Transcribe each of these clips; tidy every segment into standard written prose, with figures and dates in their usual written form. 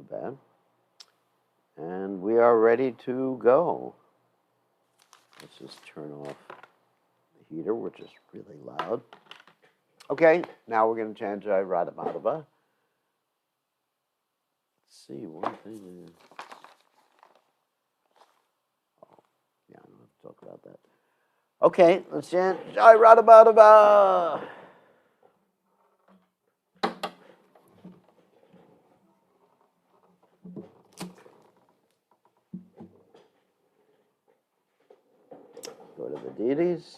too bad. And we are ready to go. Let's just turn off the heater, which is really loud. Okay, now we're going to chant Jai Radha Madhava. Let's see, one thing. Oh, yeah, I don't have to talk about that. Okay, let's chant Jai Radha Madhava. Go to the deities.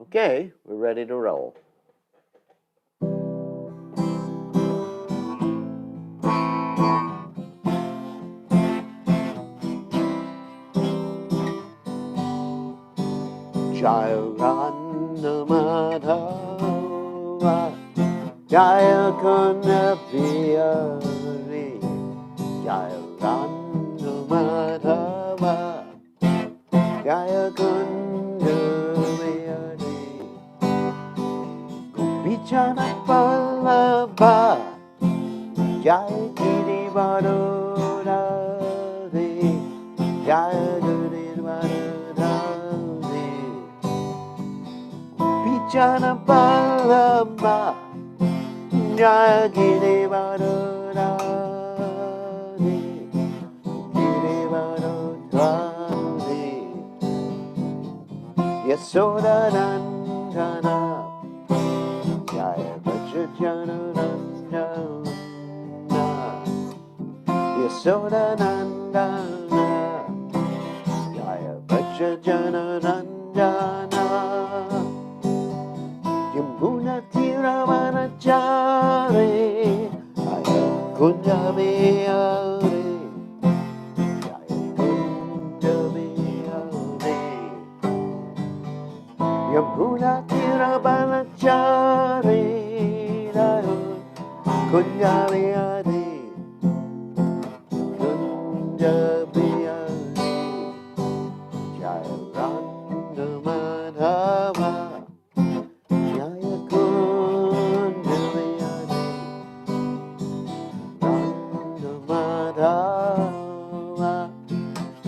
Okay, we're ready to roll. Jaya Radha Madhava, Jaya Kunda Bihari, Jaya Radha Madhava, Jaya Kunda Bihari, Gopichana Vallabha, Jaya Giridhara, Jaya Giridhara. Jana Balama Jaya Giridhara Yasoda Nandana Jaya Vajrajana Nandana Yasoda Nandana Jaya Vajrajana Nandana Yamuna Tiravanachari Jaya Kunda Bihari Jaya Kunda Bihari Yamuna Tiravanachari Jaya Kunda Bihari Kunda Bihari Jaya Radha Madhava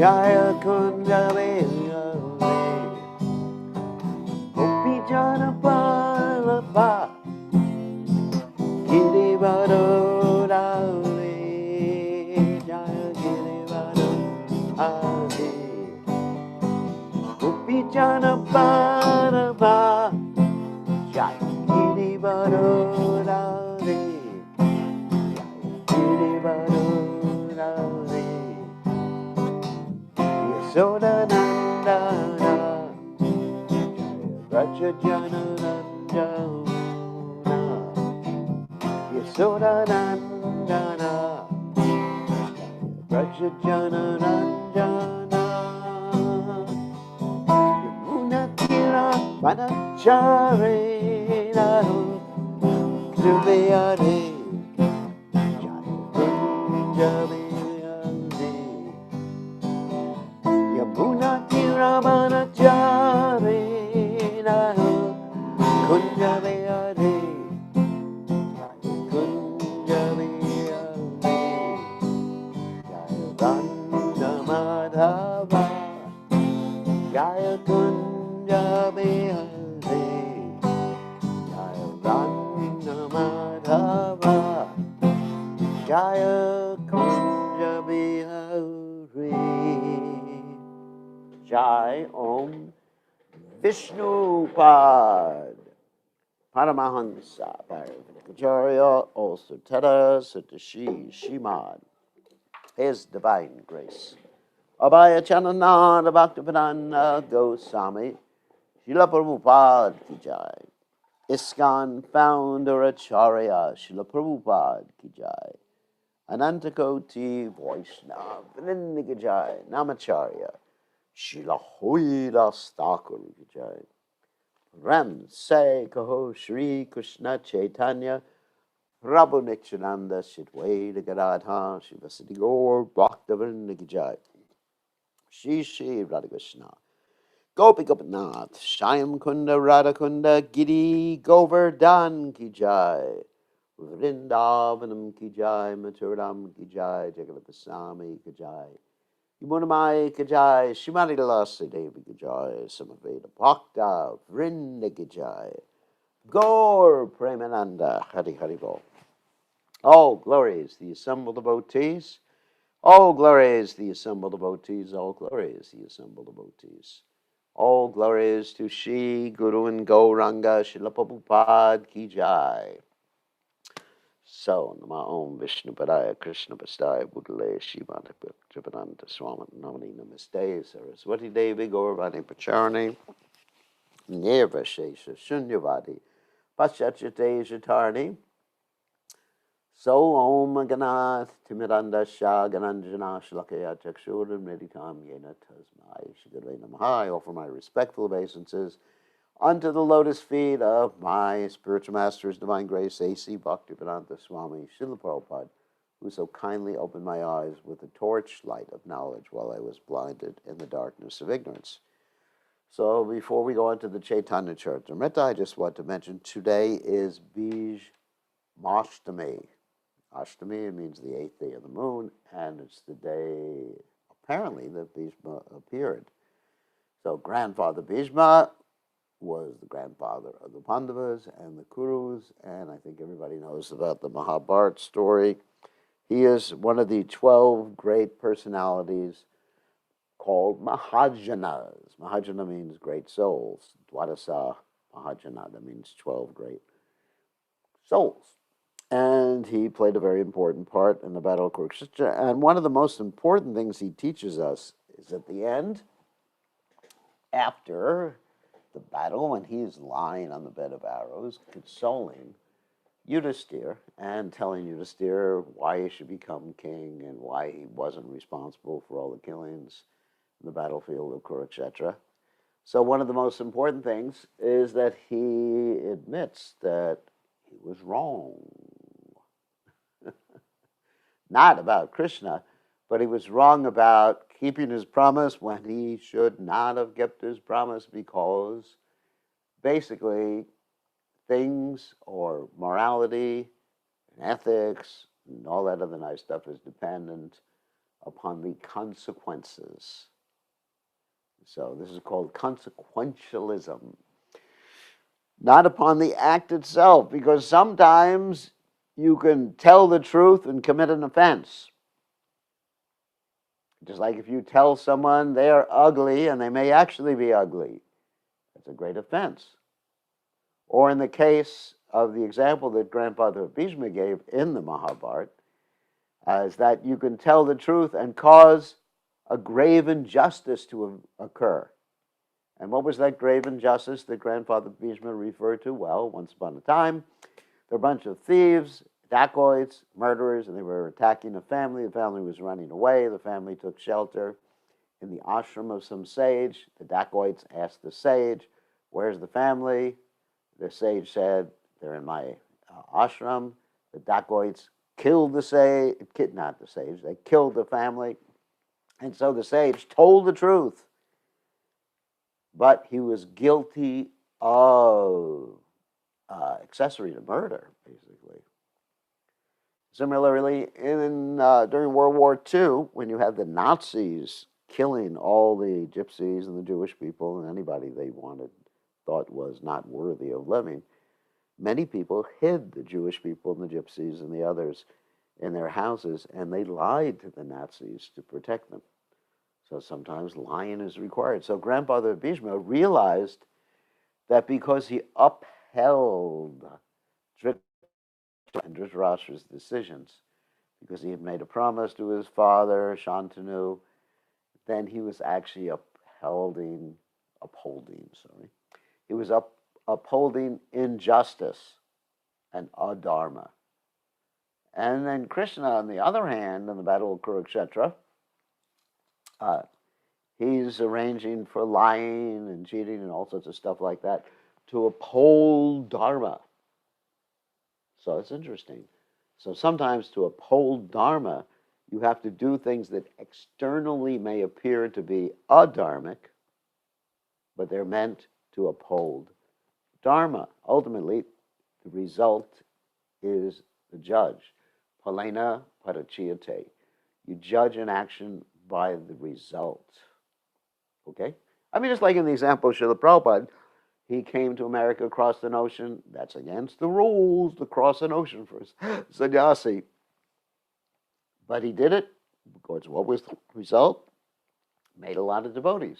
Jaya Kunda Bihari Gopi Jana Vallabha Giridhara Jaya Giridhara Gopi Jana Vallabha Jaya Giridhara Yasoda Nandana Jaya Vrajajana Nandana Yasoda Nandana Jaya Vrajajana Nandana Yamuna Tiravanachari Kundavihari Jaya Kundavihari Yamuna Tiravanachari Kunda Bihari Kunda Bihari Jaya Radha Madhava Jaya Kunda Bihari Jaya Radha Madhava Jaya Kunda Bihari Jai Om Vishnu Pad Paramahansa Bhagavata also Teta Satashi Shimad. His Divine Grace Abhaya Chanananda Bhaktivedanta Goswami Srila Prabhupada Ki Jai. ISKCON Founder Acharya Srila Prabhupada Ki Jai. Anantakoti Vaishnava Vrinda Ki Jai. Namacharya Srila Hoidas Thakur Ki Jai. Ram Se Kaho Shri Krishna Chaitanya Prabhu Nityananda Shitwaita Geddadhar Shivasati Gaur Bhakti Bhakta Vrinda Ki Jai. Shri Shri Radha Krishna. Gopi Gopinath. Shyam Kunda Radha Kunda Giri Govardhan Ki Jai. Vrindavanam Ki Jai. Maturam Ki Jai. Jagannath Swami Ki Jai. Yamunamai Ki Jai. Shrimati Lasi Devi Ki Jai. Samaveda Bhakta Vrinda Ki Jai. Gaur Premananda. Hari Hari Bol. All glories the assembled devotees. All glories the assembled devotees. All glories the assembled devotees. All glories to Shri Guru and Gauranga Srila Prabhupada Ki Jai. So, Nama Om Vishnu Padaya Krishna Pastaya Buddhale Shivanta Jivananta Swami Namani Namaste Saraswati Devi Gauravani Pacharani Neva Shesha Shunyavadi Paschachate Jatarni. So Om Ganath Timiranda Shah Gananjana Shlakaya Chakshuram Meditam Yena Tasmai Shigale Namaha. I offer my respectful obeisances unto the lotus feet of my spiritual master, His Divine Grace, A.C. Bhaktivedanta Swami Srila Prabhupada, who so kindly opened my eyes with the torchlight of knowledge while I was blinded in the darkness of ignorance. So before we go on to the Caitanya Charitamrta, I just want to mention today is Bij Mashtami. Ashtami means the 8th day of the moon, and it's the day, apparently, that Bhishma appeared. So grandfather Bhishma was the grandfather of the Pandavas and the Kurus, and I think everybody knows about the Mahabharata story. He is one of the 12 great personalities called Mahajanas. Mahajana means great souls. Dwadasa Mahajana, that means 12 great souls. And he played a very important part in the Battle of Kurukshetra. And one of the most important things he teaches us is at the end, after the battle, when he's lying on the bed of arrows, consoling Yudhisthira and telling Yudhisthira why he should become king and why he wasn't responsible for all the killings in the battlefield of Kurukshetra. So one of the most important things is that he admits that he was wrong. Not about Krishna, but he was wrong about keeping his promise when he should not have kept his promise, because basically things or morality and ethics and all that other nice stuff is dependent upon the consequences. So this is called consequentialism. Not upon the act itself, because sometimes you can tell the truth and commit an offense. Just like if you tell someone they are ugly and they may actually be ugly, that's a great offense. Or in the case of the example that Grandfather Bhishma gave in the Mahabharata, is that you can tell the truth and cause a grave injustice to occur. And what was that grave injustice that Grandfather Bhishma referred to? Well, once upon a time, there were a bunch of thieves, dacoits, murderers, and they were attacking a family. The family was running away. The family took shelter in the ashram of some sage. The dacoits asked the sage, "Where's the family?" The sage said, "They're in my ashram." The dacoits killed the sage, not the sage, they killed the family. And so the sage told the truth, but he was guilty of accessory to murder, basically. Similarly, during World War II, when you had the Nazis killing all the gypsies and the Jewish people and anybody they thought was not worthy of living, many people hid the Jewish people and the gypsies and the others in their houses, and they lied to the Nazis to protect them. So sometimes lying is required. So Grandfather Bhishma realized that because he upheld and Dhritarashtra's decisions, because he had made a promise to his father, Shantanu, then he was actually upholding injustice and adharma. And then Krishna, on the other hand, in the Battle of Kurukshetra, he's arranging for lying and cheating and all sorts of stuff like that to uphold dharma. So it's interesting. So sometimes to uphold dharma, You have to do things that externally may appear to be adharmic, but they're meant to uphold dharma. Ultimately, the result is the judge. Palena parachiyate. You judge an action by the result. Okay? I mean, it's like in the example of Srila Prabhupada. He came to America, crossed an ocean. That's against the rules to cross an ocean for a sannyasi. But he did it. Because what was the result? Made a lot of devotees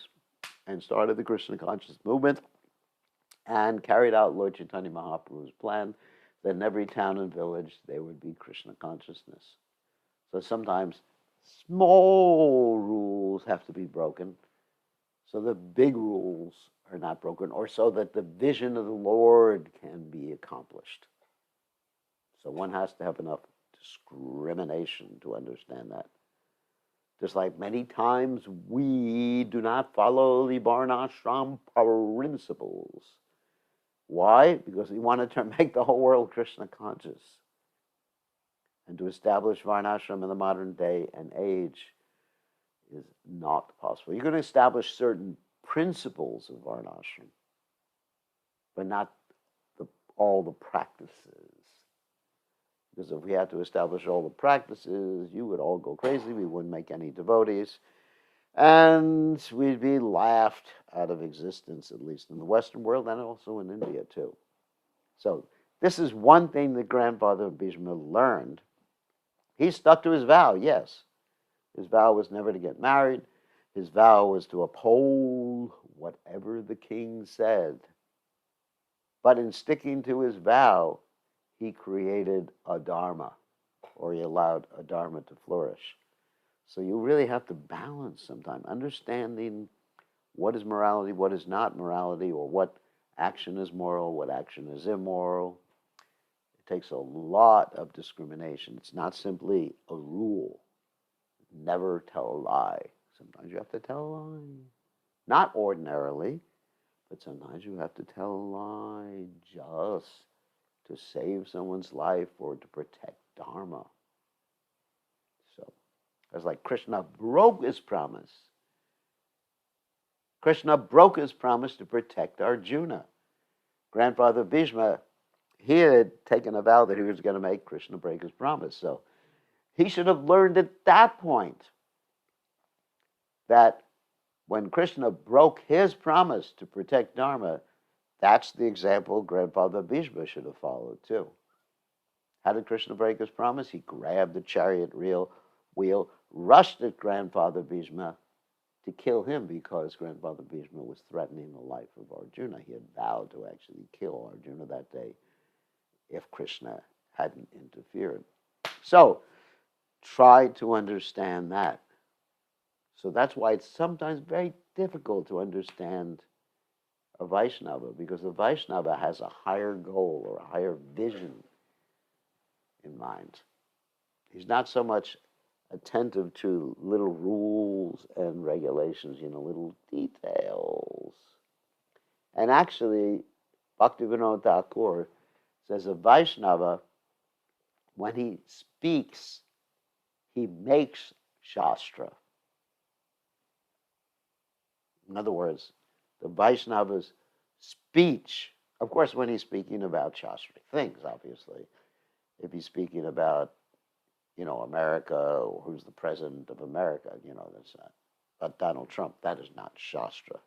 and started the Krishna conscious movement and carried out Lord Chaitanya Mahaprabhu's plan that in every town and village there would be Krishna consciousness. So sometimes small rules have to be broken so the big rules are not broken, or so that the vision of the Lord can be accomplished. So one has to have enough discrimination to understand that. Just like many times we do not follow the Varnashram principles. Why? Because we wanted to make the whole world Krishna conscious. And to establish Varnashram in the modern day and age is not possible. You're going to establish certain principles of Varnashram, but not all the practices. Because if we had to establish all the practices, you would all go crazy. We wouldn't make any devotees. And we'd be laughed out of existence, at least in the Western world and also in India too. So this is one thing that Grandfather Bhishma learned. He stuck to his vow, yes. His vow was never to get married. His vow was to uphold whatever the king said. But in sticking to his vow, he created a dharma, or he allowed a dharma to flourish. So you really have to balance sometimes, understanding what is morality, what is not morality, or what action is moral, what action is immoral. It takes a lot of discrimination. It's not simply a rule. Never tell a lie. Sometimes you have to tell a lie. Not ordinarily, but sometimes you have to tell a lie just to save someone's life or to protect dharma. So, it's like Krishna broke his promise. Krishna broke his promise to protect Arjuna. Grandfather Bhishma, he had taken a vow that he was going to make Krishna break his promise. So he should have learned at that point that when Krishna broke his promise to protect Dharma, that's the example Grandfather Bhishma should have followed too. How did Krishna break his promise? He grabbed the chariot wheel, rushed at Grandfather Bhishma to kill him because Grandfather Bhishma was threatening the life of Arjuna. He had vowed to actually kill Arjuna that day if Krishna hadn't interfered. So, try to understand that. So that's why it's sometimes very difficult to understand a Vaishnava, because a Vaishnava has a higher goal or a higher vision in mind. He's not so much attentive to little rules and regulations, little details. And actually, Bhaktivinoda Thakur says a Vaishnava, when he speaks, he makes Shastra. In other words, the Vaishnava's speech, of course, when he's speaking about Shastric things, obviously, if he's speaking about, America, or who's the president of America, that's not, but Donald Trump, that is not Shastra.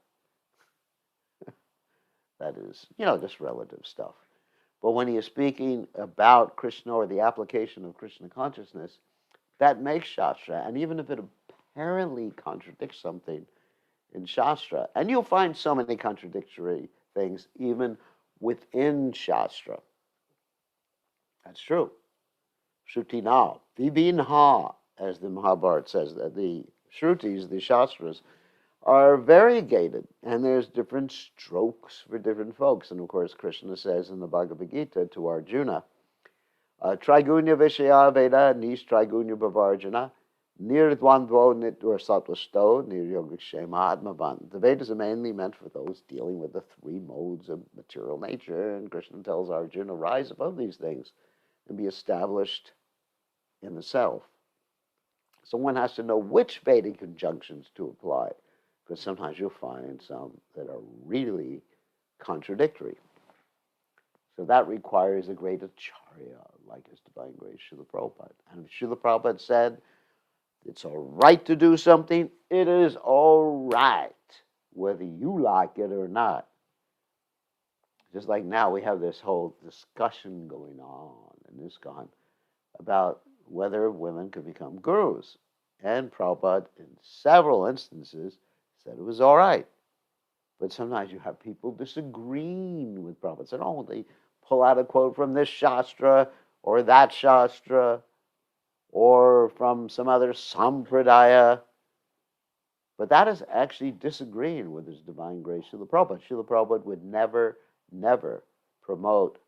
That is, just relative stuff. But when he is speaking about Krishna or the application of Krishna consciousness, that makes Shastra. And even if it apparently contradicts something in Shastra, and you'll find so many contradictory things even within Shastra. That's true. Shrutina, vibhinha, as the Mahabharata says, that the Shrutis, the Shastras, are variegated, and there's different strokes for different folks. And of course, Krishna says in the Bhagavad Gita to Arjuna, Trigunya Vishaya Veda, Nish Trigunya Bhavarjana, Nirdvandvo Nitvar Sattvasto, Niryogakshema Atmavan. The Vedas are mainly meant for those dealing with the three modes of material nature, and Krishna tells Arjuna, rise above these things and be established in the self. So one has to know which Vedic conjunctions to apply, because sometimes you'll find some that are really contradictory. So that requires a great acharya, like His Divine Grace Srila Prabhupada. And if Srila Prabhupada said, it's all right to do something, it is all right, whether you like it or not. Just like now we have this whole discussion going on in ISKCON about whether women could become gurus. And Prabhupada, in several instances, said it was all right. But sometimes you have people disagreeing with Prabhupada. Said, oh, they pull out a quote from this Shastra or that Shastra or from some other Sampradaya. But that is actually disagreeing with His Divine Grace Srila Prabhupada. Srila Prabhupada would never promote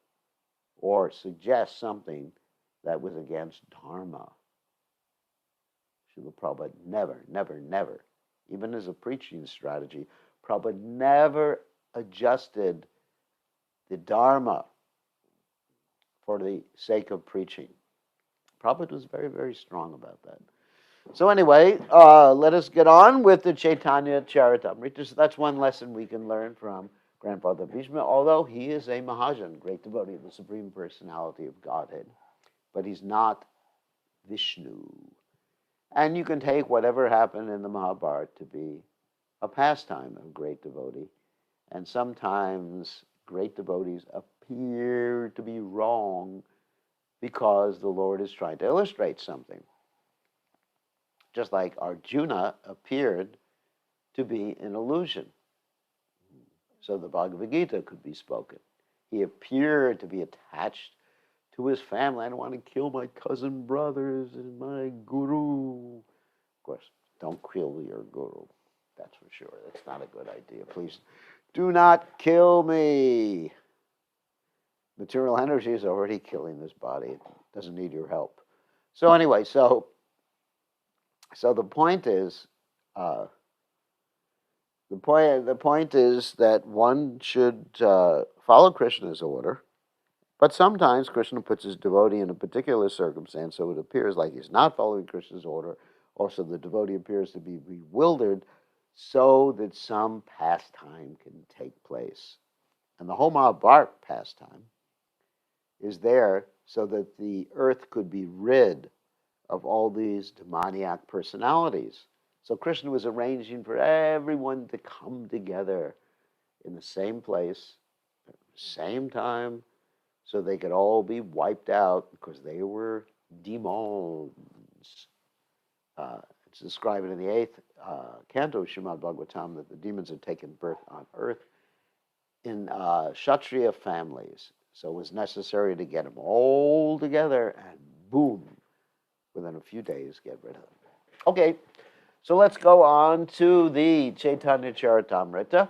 or suggest something that was against Dharma. Srila Prabhupada never, even as a preaching strategy, Prabhupada never adjusted the Dharma for the sake of preaching. Prabhupada was very, very strong about that. So anyway, let us get on with the Caitanya Charitamrta. So that's one lesson we can learn from Grandfather Bhishma, although he is a Mahajan, great devotee of the Supreme Personality of Godhead. But he's not Vishnu. And you can take whatever happened in the Mahabharata to be a pastime of great devotee. And sometimes great devotees appear to be wrong because the Lord is trying to illustrate something. Just like Arjuna appeared to be an illusion. So the Bhagavad Gita could be spoken. He appeared to be attached to his family. I don't want to kill my cousin brothers and my guru. Of course, don't kill your guru. That's for sure. That's not a good idea. Please do not kill me. Material energy is already killing this body. It doesn't need your help. So anyway, so the point is, the point is that one should follow Krishna's order, but sometimes Krishna puts his devotee in a particular circumstance, so it appears like he's not following Krishna's order. Also, the devotee appears to be bewildered, so that some pastime can take place. And the whole Mahabharata pastime is there so that the earth could be rid of all these demoniac personalities. So Krishna was arranging for everyone to come together in the same place, at the same time, so they could all be wiped out because they were demons. It's described in the 8th canto of Srimad Bhagavatam that the demons had taken birth on earth in Kshatriya families. So it was necessary to get them all together and boom, within a few days, get rid of them. Okay, so let's go on to the Caitanya Charitamrta.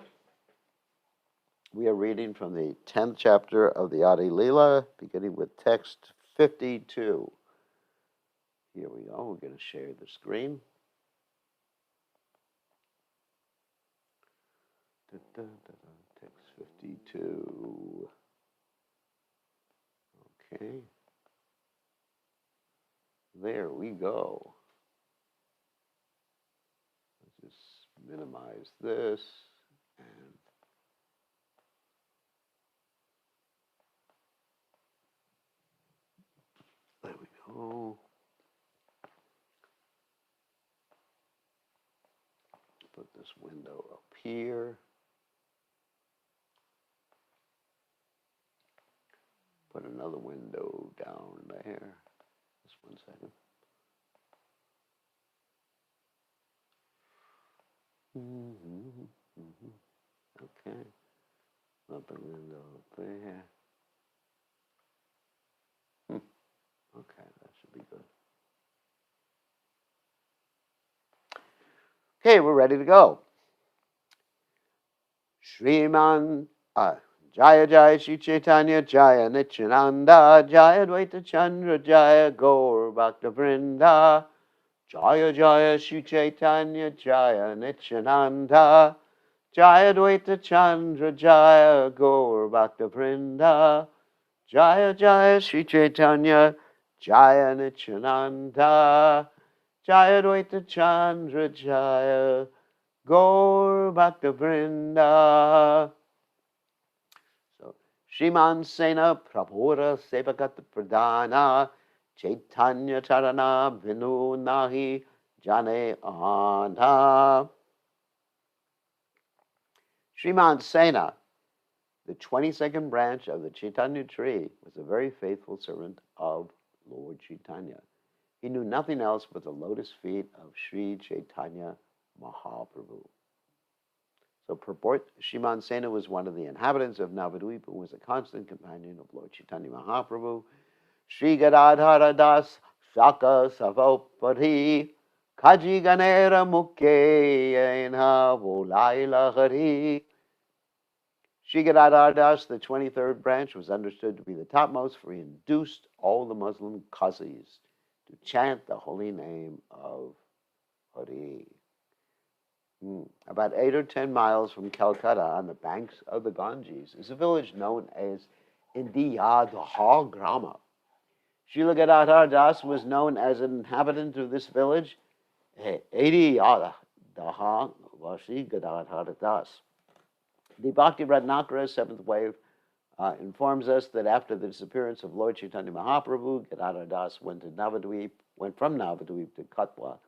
We are reading from the 10th chapter of the Adi Lila, beginning with text 52. Here we go. We're going to share the screen. Text 52. Okay. There we go. Let's just minimize this and there we go. Put this window up here. Put another window down there. Just 1 second. Okay. Up a window up there. Okay, that should be good. Okay, we're ready to go. Shriman Jaya Jaya Shri Caitanya Jaya Nityananda Jaya Dvaita Chandra Jaya Gaur Bhakta Vrinda Jaya Jaya Shri Caitanya Jaya Nityananda Jaya Dvaita Chandra Jaya Gaur Bhakta Vrinda Jaya Jaya Shri Caitanya Jaya Nityananda Jaya Dvaita Chandra Jaya, Gaur Bhakta Vrinda. So, Shriman Sena Prabhura Sevakat Pradana, Caitanya Charana Vinu Nahi Jane Anta. Shriman Sena, the 22nd branch of the Chaitanya tree, was a very faithful servant of Lord Chaitanya. He knew nothing else but the lotus feet of Sri Chaitanya Mahaprabhu. So purport, Shriman Sena was one of the inhabitants of Navadvip and was a constant companion of Lord Chaitanya Mahaprabhu. Sri Geddadhar Das Shaka Savopati Kaji Ganera Mukhe Enha Lila Hari. Sri Geddadhar Das, the 23rd branch, was understood to be the topmost, for he induced all the Muslim qazis to chant the holy name of Hari. About 8 or 10 miles from Calcutta, on the banks of the Ganges, is a village known as Geddadhar Grama. Srila Geddadhar Das was known as an inhabitant of this village. Geddadhar Vasi Geddadhar Das. The Bhakti Ratnakara, 7th wave, informs us that after the disappearance of Lord Chaitanya Mahaprabhu, Geddadhar Das went from Navadvip to Katwa.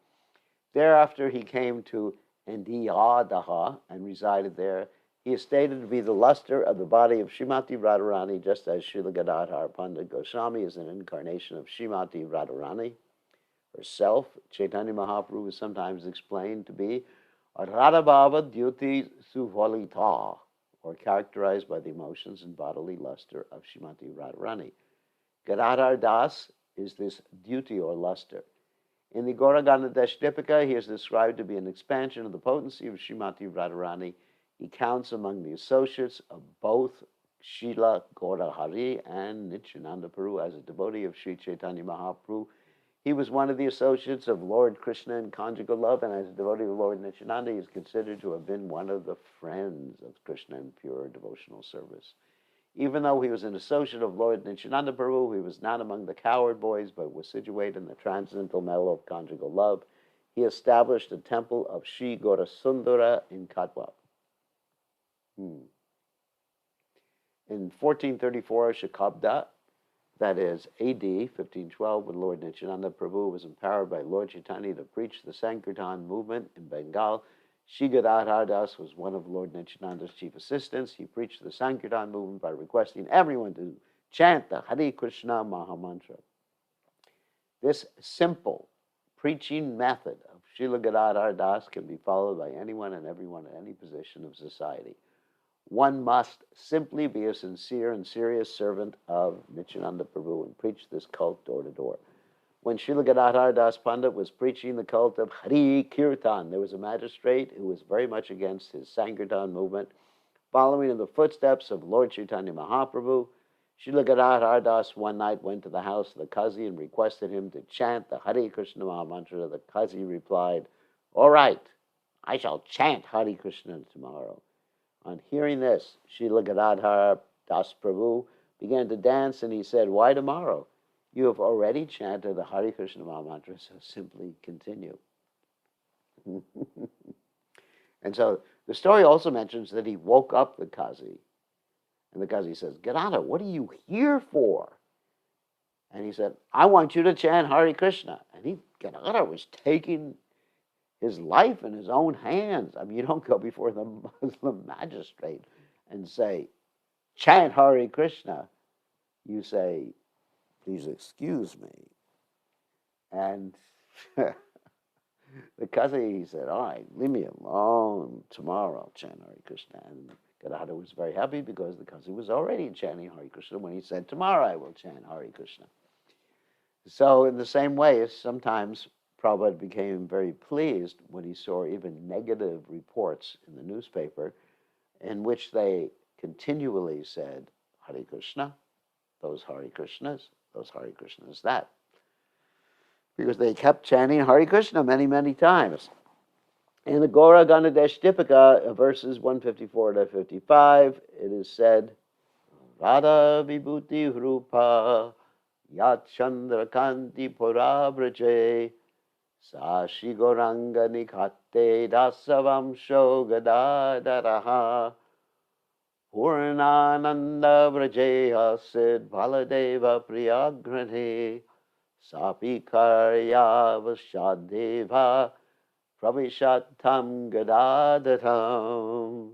Thereafter, he came to Geddadhar and resided there. He is stated to be the luster of the body of Srimati Radharani, just as Srila Geddadhar Pandit Goswami is an incarnation of Srimati Radharani herself. Chaitanya Mahaprabhu is sometimes explained to be Radha Bhava Dyuti Suvalita, or characterized by the emotions and bodily luster of Srimati Radharani. Geddadhar Das is this duty or luster. In the Gauragana Dashdipika, he is described to be an expansion of the potency of Srimati Radharani. He counts among the associates of both Srila Gaurahari and Nityananda Prabhu as a devotee of Sri Chaitanya Mahaprabhu. He was one of the associates of Lord Krishna in conjugal love, and as a devotee of Lord Nityananda, he is considered to have been one of the friends of Krishna in pure devotional service. Even though he was an associate of Lord Nityananda Prabhu, he was not among the coward boys, but was situated in the transcendental meadow of conjugal love. He established a temple of Sri Gaurasundara in Katwa. In 1434, Shakabda, that is AD 1512, when Lord Nityananda Prabhu was empowered by Lord Chaitanya to preach the Sankirtan movement in Bengal, Sri Geddadhar Das was one of Lord Nityananda's chief assistants. He preached the Sankirtan movement by requesting everyone to chant the Hare Krishna Mahamantra. This simple preaching method of Srila Geddadhar Das can be followed by anyone and everyone in any position of society. One must simply be a sincere and serious servant of Nityananda Prabhu and preach this cult door to door. When Srila Geddadhar Das Pandit was preaching the cult of Hari Kirtan, there was a magistrate who was very much against his Sankirtan movement. Following in the footsteps of Lord Chaitanya Mahaprabhu, Srila Geddadhar Das one night went to the house of the Qazi and requested him to chant the Hare Krishna Mahamantra. The Qazi replied, "All right, I shall chant Hare Krishna tomorrow." On hearing this, Srila Geddadhar Das Prabhu began to dance, and he said, "Why tomorrow? You have already chanted the Hare Krishna Mahamantra, so simply continue." And so the story also mentions that he woke up the Qazi. And the Qazi says, "Geddadhar, what are you here for?" And he said, "I want you to chant Hare Krishna." And Geddadhar was taking his life in his own hands. I mean, you don't go before the Muslim magistrate and say, "Chant Hare Krishna." You say, "Please excuse me." And the Qazi said, "All right, leave me alone. Tomorrow I'll chant Hare Krishna." And Geddadhar was very happy because the Qazi was already chanting Hare Krishna when he said, "Tomorrow I will chant Hare Krishna." So in the same way, sometimes Prabhupada became very pleased when he saw even negative reports in the newspaper in which they continually said, "Hare Krishna, those Hare Krishnas, those Hare Krishnas that." Because they kept chanting Hare Krishna many, many times. In the Gaura Ganadesh Dipika, verses 154 to 55, it is said, "Radha Vibhuti Rupa Yat Chandra Kanti Purabraje Sashi Goranga Nikate Dasavamsho Geddadharaha Purnananda Vrajeha Sid Baladeva Priyagrane Sapi Karya Vashadeva Pravishatam Geddadharam.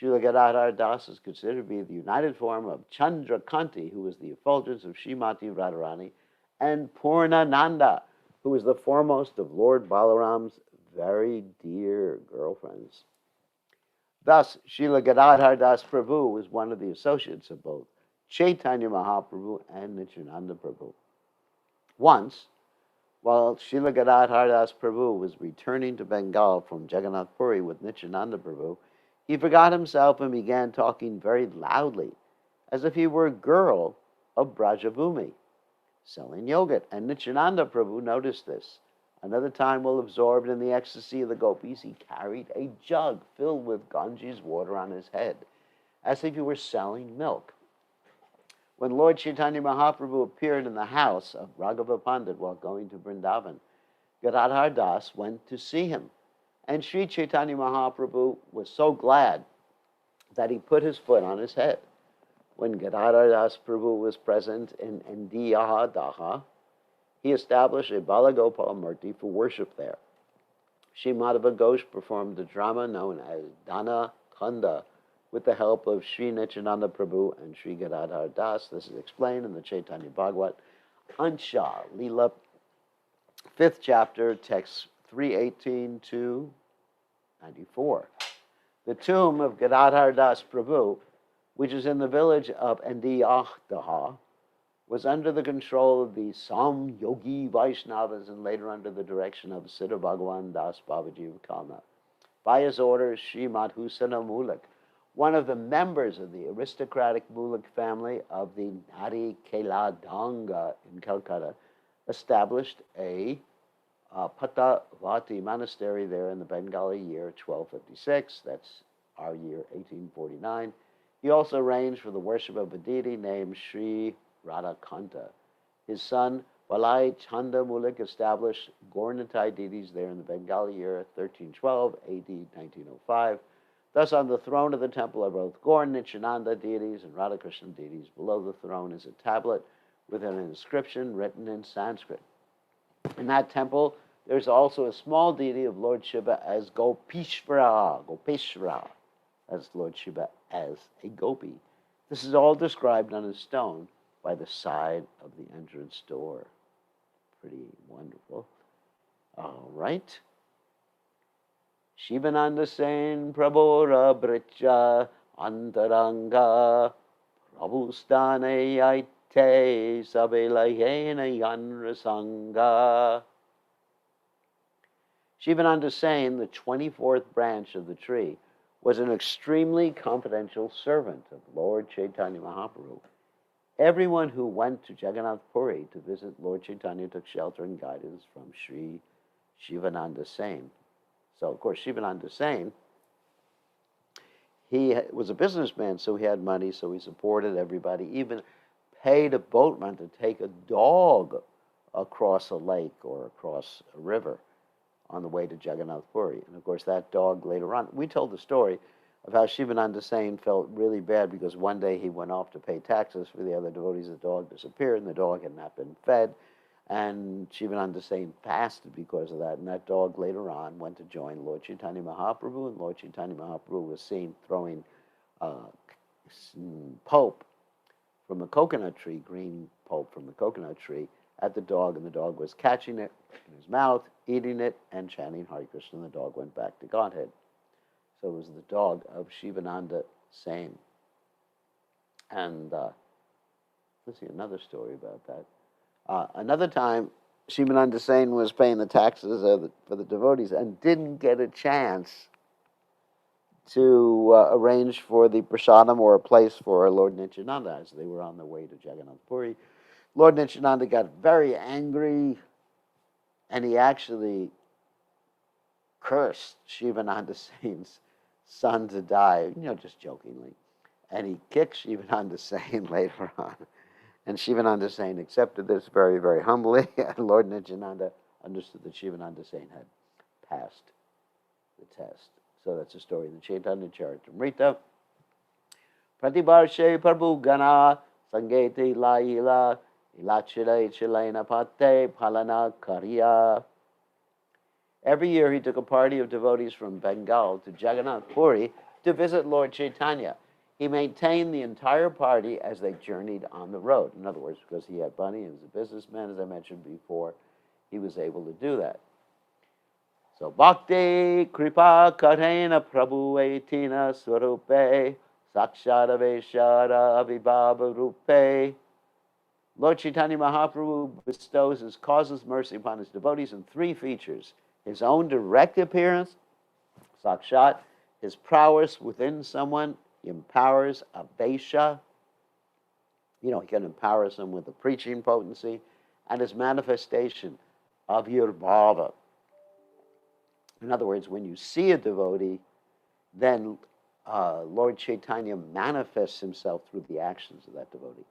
Srila Geddadhar Das is considered to be the united form of Chandrakanti, who is the effulgence of Srimati Radharani, and Purnananda, who is the foremost of Lord Balaram's very dear girlfriends. Thus, Srila Geddadhar Das Prabhu was one of the associates of both Caitanya Mahaprabhu and Nityananda Prabhu. Once, while Srila Geddadhar Das Prabhu was returning to Bengal from Jagannath Puri with Nityananda Prabhu, he forgot himself and began talking very loudly, as if he were a girl of Brajabhumi, selling yogurt. And Nityananda Prabhu noticed this. Another time, while absorbed in the ecstasy of the gopis, he carried a jug filled with Ganges water on his head, as if he were selling milk. When Lord Chaitanya Mahaprabhu appeared in the house of Raghava Pandit while going to Vrindavan, Geddadhar Das went to see him. And Sri Chaitanya Mahaprabhu was so glad that he put his foot on his head. When Geddadhar Das Prabhu was present in Geddadhar, he established a Balagopal Murti for worship there. Sri Madhava Ghosh performed a drama known as Dana Khanda with the help of Sri Nityananda Prabhu and Sri Geddadhar Das. This is explained in the Chaitanya Bhagavat, Ansha, Lila, 5th chapter, text 318 to 94. The tomb of Geddadhar Das Prabhu, which is in the village of Geddadhar, was under the control of the Sam Yogi Vaishnavas and later under the direction of Siddha Bhagavan Das Babaji of Kalna. By his orders, Srimad Husana Mulak, one of the members of the aristocratic Mulak family of the Nadi Kela Danga in Calcutta, established a Patavati monastery there in the Bengali year 1256. That's our year 1849. He also arranged for the worship of a deity named Sri Radhakanta. His son, Balai Chanda Mulak, established Gaurnitai deities there in the Bengali year 1312, AD 1905. Thus, on the throne of the temple are both Gaur Nityananda deities and Radhakrishna deities. Below the throne is a tablet with an inscription written in Sanskrit. In that temple, there's also a small deity of Lord Shiva as Gopeshvara, as Lord Shiva as a gopi. This is all described on a stone by the side of the entrance door. Pretty wonderful. All right. Shivananda Sen Prabhora Bricha Antaranga Prabhustane Aite Sabelayena Yanrasanga. Shivananda Sen, the 24th branch of the tree, was an extremely confidential servant of Lord Chaitanya Mahaprabhu. Everyone who went to Jagannath Puri to visit Lord Chaitanya took shelter and guidance from Sri Shivananda Sen. So, of course, Shivananda Sen, he was a businessman, so he had money, so he supported everybody, even paid a boatman to take a dog across a lake or across a river on the way to Jagannath Puri. And, of course, that dog later on, we told the story of how Shivananda Sen felt really bad because one day he went off to pay taxes for the other devotees. The dog disappeared, and the dog had not been fed. And Shivananda Sen fasted because of that. And that dog later on went to join Lord Chaitanya Mahaprabhu, and Lord Chaitanya Mahaprabhu was seen throwing pulp from the coconut tree, green pulp from the coconut tree, at the dog, and the dog was catching it in his mouth, eating it, and chanting Hare Krishna, and the dog went back to Godhead. So it was the dog of Shivananda Sen. And let's see, another story about that. Another time, Shivananda Sen was paying the taxes for the devotees and didn't get a chance to arrange for the prasadam or a place for Lord Nityananda as they were on their way to Jagannath Puri. Lord Nityananda got very angry, and he actually cursed Shivananda Sen's son to die, just jokingly. And he kicked Shivananda Sen later on. And Shivananda Sen accepted this very, very humbly, and Lord Nityananda understood that Shivananda Sain had passed the test. So that's a story in the Caitanya Charitamrta. Pratibarshe Prabhu Gana Sangeti Lila Ilachile Chilena Pate Palana Karya. Every year he took a party of devotees from Bengal to Jagannath Puri to visit Lord Chaitanya. He maintained the entire party as they journeyed on the road. In other words, because he had money and was a businessman, as I mentioned before, he was able to do that. So, Bhakti Kripa Karena Prabhu Etina Swarupe Sakshara Veshara Avibhava Rupe. Lord Chaitanya Mahaprabhu bestows his causeless mercy upon his devotees in three features: his own direct appearance, Sakshat, his prowess within someone, he empowers Avesha. He can empower someone with the preaching potency, and his manifestation of Bhava. In other words, when you see a devotee, then Lord Chaitanya manifests himself through the actions of that devotee.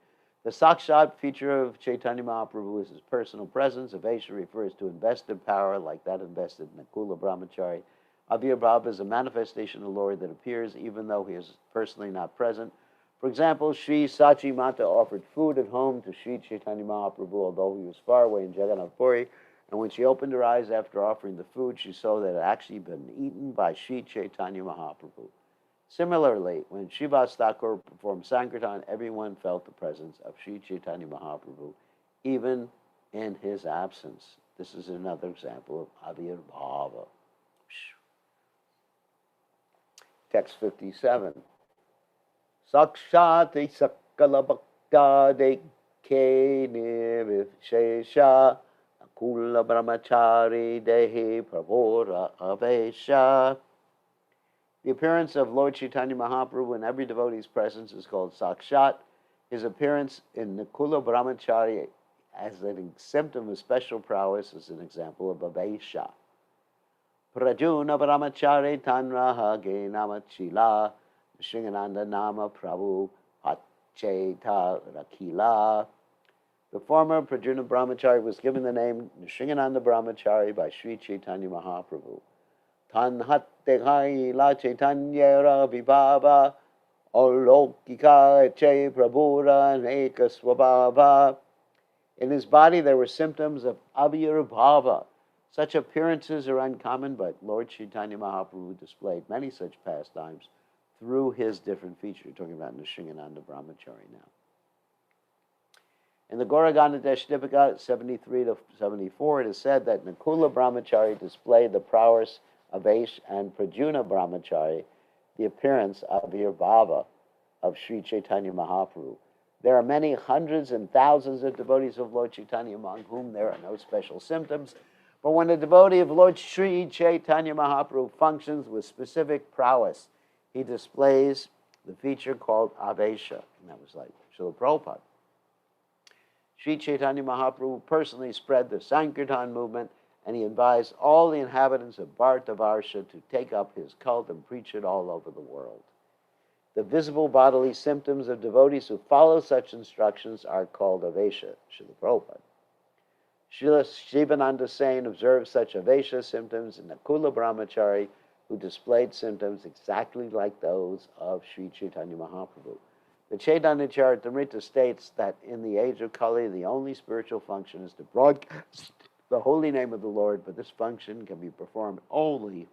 The Sakshat feature of Chaitanya Mahaprabhu is his personal presence. Avesha refers to invested power, like that invested in Nakula Brahmachari. Avirbhava is a manifestation of the Lord that appears even though he is personally not present. For example, Sri Sachi Mata offered food at home to Sri Chaitanya Mahaprabhu, although he was far away in Jagannath Puri. And when she opened her eyes after offering the food, she saw that it had actually been eaten by Sri Chaitanya Mahaprabhu. Similarly, when Srivas Thakur performed Sankirtan, everyone felt the presence of Sri Chaitanya Mahaprabhu, even in his absence. This is another example of Avirbhava. Text 57. Sakshati Sakala Bhakta Dekhe Nivishesha Akula Brahmachari Dehi Prabhora Avesha. The appearance of Lord Chaitanya Mahaprabhu in every devotee's presence is called Sakshat. His appearance in Nakula Brahmachari as a symptom of special prowess is an example of Avesha. Prajuna Brahmachari Tanraha Ge Namachila Sringananda Nama Prabhu Pacheta Rakila. The former Prajuna Brahmachari was given the name Sringananda Brahmachari by Sri Chaitanya Mahaprabhu. Tanhatte la Chaitanya Vibhava Olokika Eche Prabhura Neka Swabhava. In his body there were symptoms of Avirbhava. Such appearances are uncommon, but Lord Chaitanya Mahaprabhu displayed many such pastimes through his different features. We're talking about Nrsingananda Brahmachari now. In the Gauragana Dashdipika 73 to 74, it is said that Nakula Brahmachari displayed the prowess of Aish and Prajuna Brahmachari, the appearance of Virbhava of Sri Chaitanya Mahaprabhu. There are many hundreds and thousands of devotees of Lord Chaitanya among whom there are no special symptoms. But when a devotee of Lord Sri Chaitanya Mahaprabhu functions with specific prowess, he displays the feature called Avesha, and that was like Srila Prabhupada. Sri Chaitanya Mahaprabhu personally spread the Sankirtan movement, and he advised all the inhabitants of Bharatavarsha to take up his cult and preach it all over the world. The visible bodily symptoms of devotees who follow such instructions are called Avesha, Srila Prabhupada. Srila Shivananda Sain observed such Avesha symptoms in Nakula Brahmachari, who displayed symptoms exactly like those of Sri Chaitanya Mahaprabhu. The Chaitanya Charitamrta states that in the age of Kali, the only spiritual function is to broadcast the holy name of the Lord, but this function can be performed only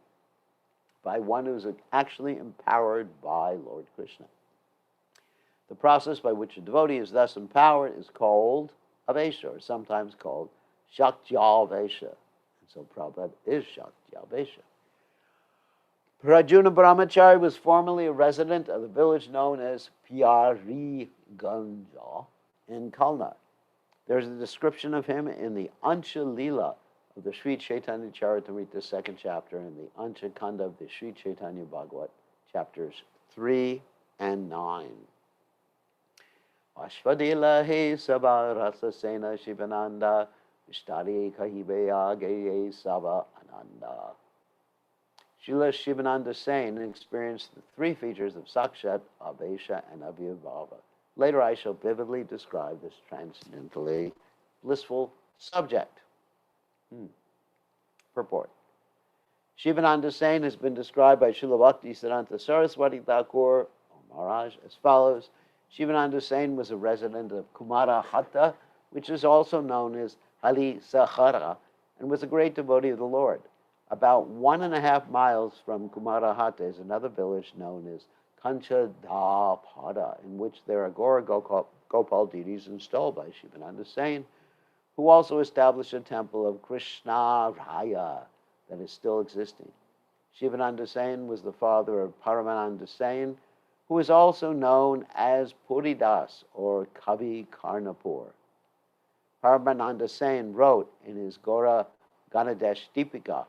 by one who is actually empowered by Lord Krishna. The process by which a devotee is thus empowered is called Avesha, or sometimes called Shaktya-Avesha. And so Prabhupada is Shaktya-Avesha. Prajuna Brahmachari was formerly a resident of the village known as Pyari Ganja in Kalna. There's a description of him in the Ansha Lila of the Sri Chaitanya Charitamrta 2nd chapter and the Ansha Kanda of the Sri Chaitanya Bhagavat chapters 3 and 9. Ashvadila he sabha rasa sena shivananda vishtari kahibe ageye sabha ananda. Srila Shivananda Sain experienced the three features of Sakshat, Avesha, and Avirbhava. Later I shall vividly describe this transcendently blissful subject. Purport. Shivananda Sain has been described by Srila Bhakti Siddhanta Saraswati Thakur, or Maharaj, as follows. Shivananda Sain was a resident of Kumarahata, which is also known as Hali Sahara, and was a great devotee of the Lord. About 1.5 miles from Kumarahata is another village known as Kanchadapada, in which there are Gora Gopal deities installed by Shivananda Sain, who also established a temple of Krishna Raya that is still existing. Shivananda Sain was the father of Paramananda Sain, who is also known as Puridas or Kavi Karnapur. Paramananda Sain wrote in his Gora Ganadesh Deepika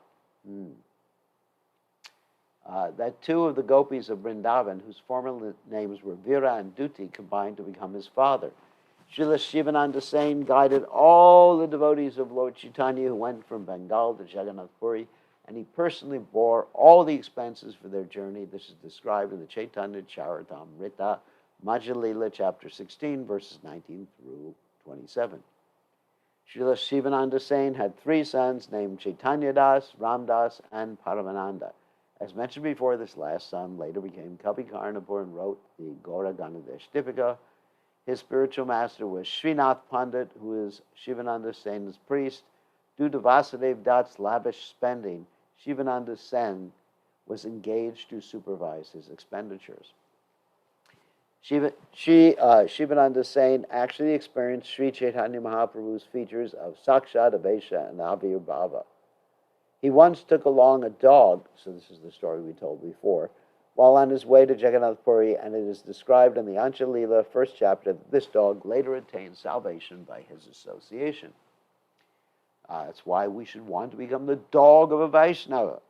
that two of the gopis of Vrindavan, whose former names were Vira and Duti, combined to become his father. Srila Shivananda Sain guided all the devotees of Lord Chaitanya who went from Bengal to Jagannath Puri, and he personally bore all the expenses for their journey. This is described in the Chaitanya Charitamrta, Madhya Lila, chapter 16, verses 19 through 27. Srila Shivananda Sain had 3 sons named Chaitanya Das, Ramdas, and Paramananda. As mentioned before, this last son later became Kavi Karnapur and wrote the Gora Ganadesh Deepika. His spiritual master was Srinath Pandit, who is Shivananda Sain's priest. Due to Vasudev Dutt's lavish spending, Shivananda Sain was engaged to supervise his expenditures. Shivananda Sain actually experienced Sri Chaitanya Mahaprabhu's features of Sakshat Avesha and Avirbhava. He once took along a dog, so this is the story we told before, while on his way to Jagannath Puri, and it is described in the Untitled Chapter, first chapter, that this dog later attained salvation by his association. That's why we should want to become the dog of a Vaishnava.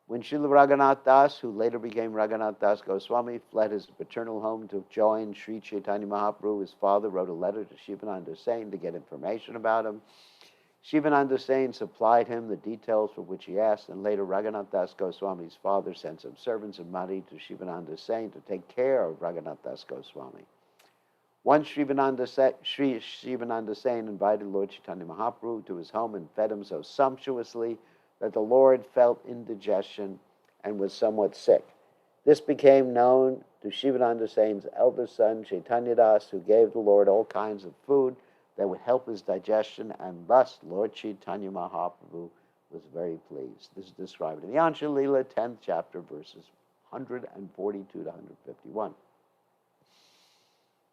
When Srila Raghunath Das, who later became Raghunath Das Goswami, fled his paternal home to join Sri Chaitanya Mahaprabhu, his father wrote a letter to Shivananda Sain to get information about him. Shivananda Sain supplied him the details for which he asked, and later Raghunath Das Goswami's father sent some servants and money to Shivananda Sain to take care of Raghunath Das Goswami. Once Shivananda Sain invited Lord Chaitanya Mahaprabhu to his home and fed him so sumptuously that the Lord felt indigestion and was somewhat sick. This became known to Shivananda Sain's eldest son, Chaitanya Das, who gave the Lord all kinds of food that would help his digestion, and thus Lord Chaitanya Mahaprabhu was very pleased. This is described in the Ansha Lila, 10th chapter, verses 142 to 151.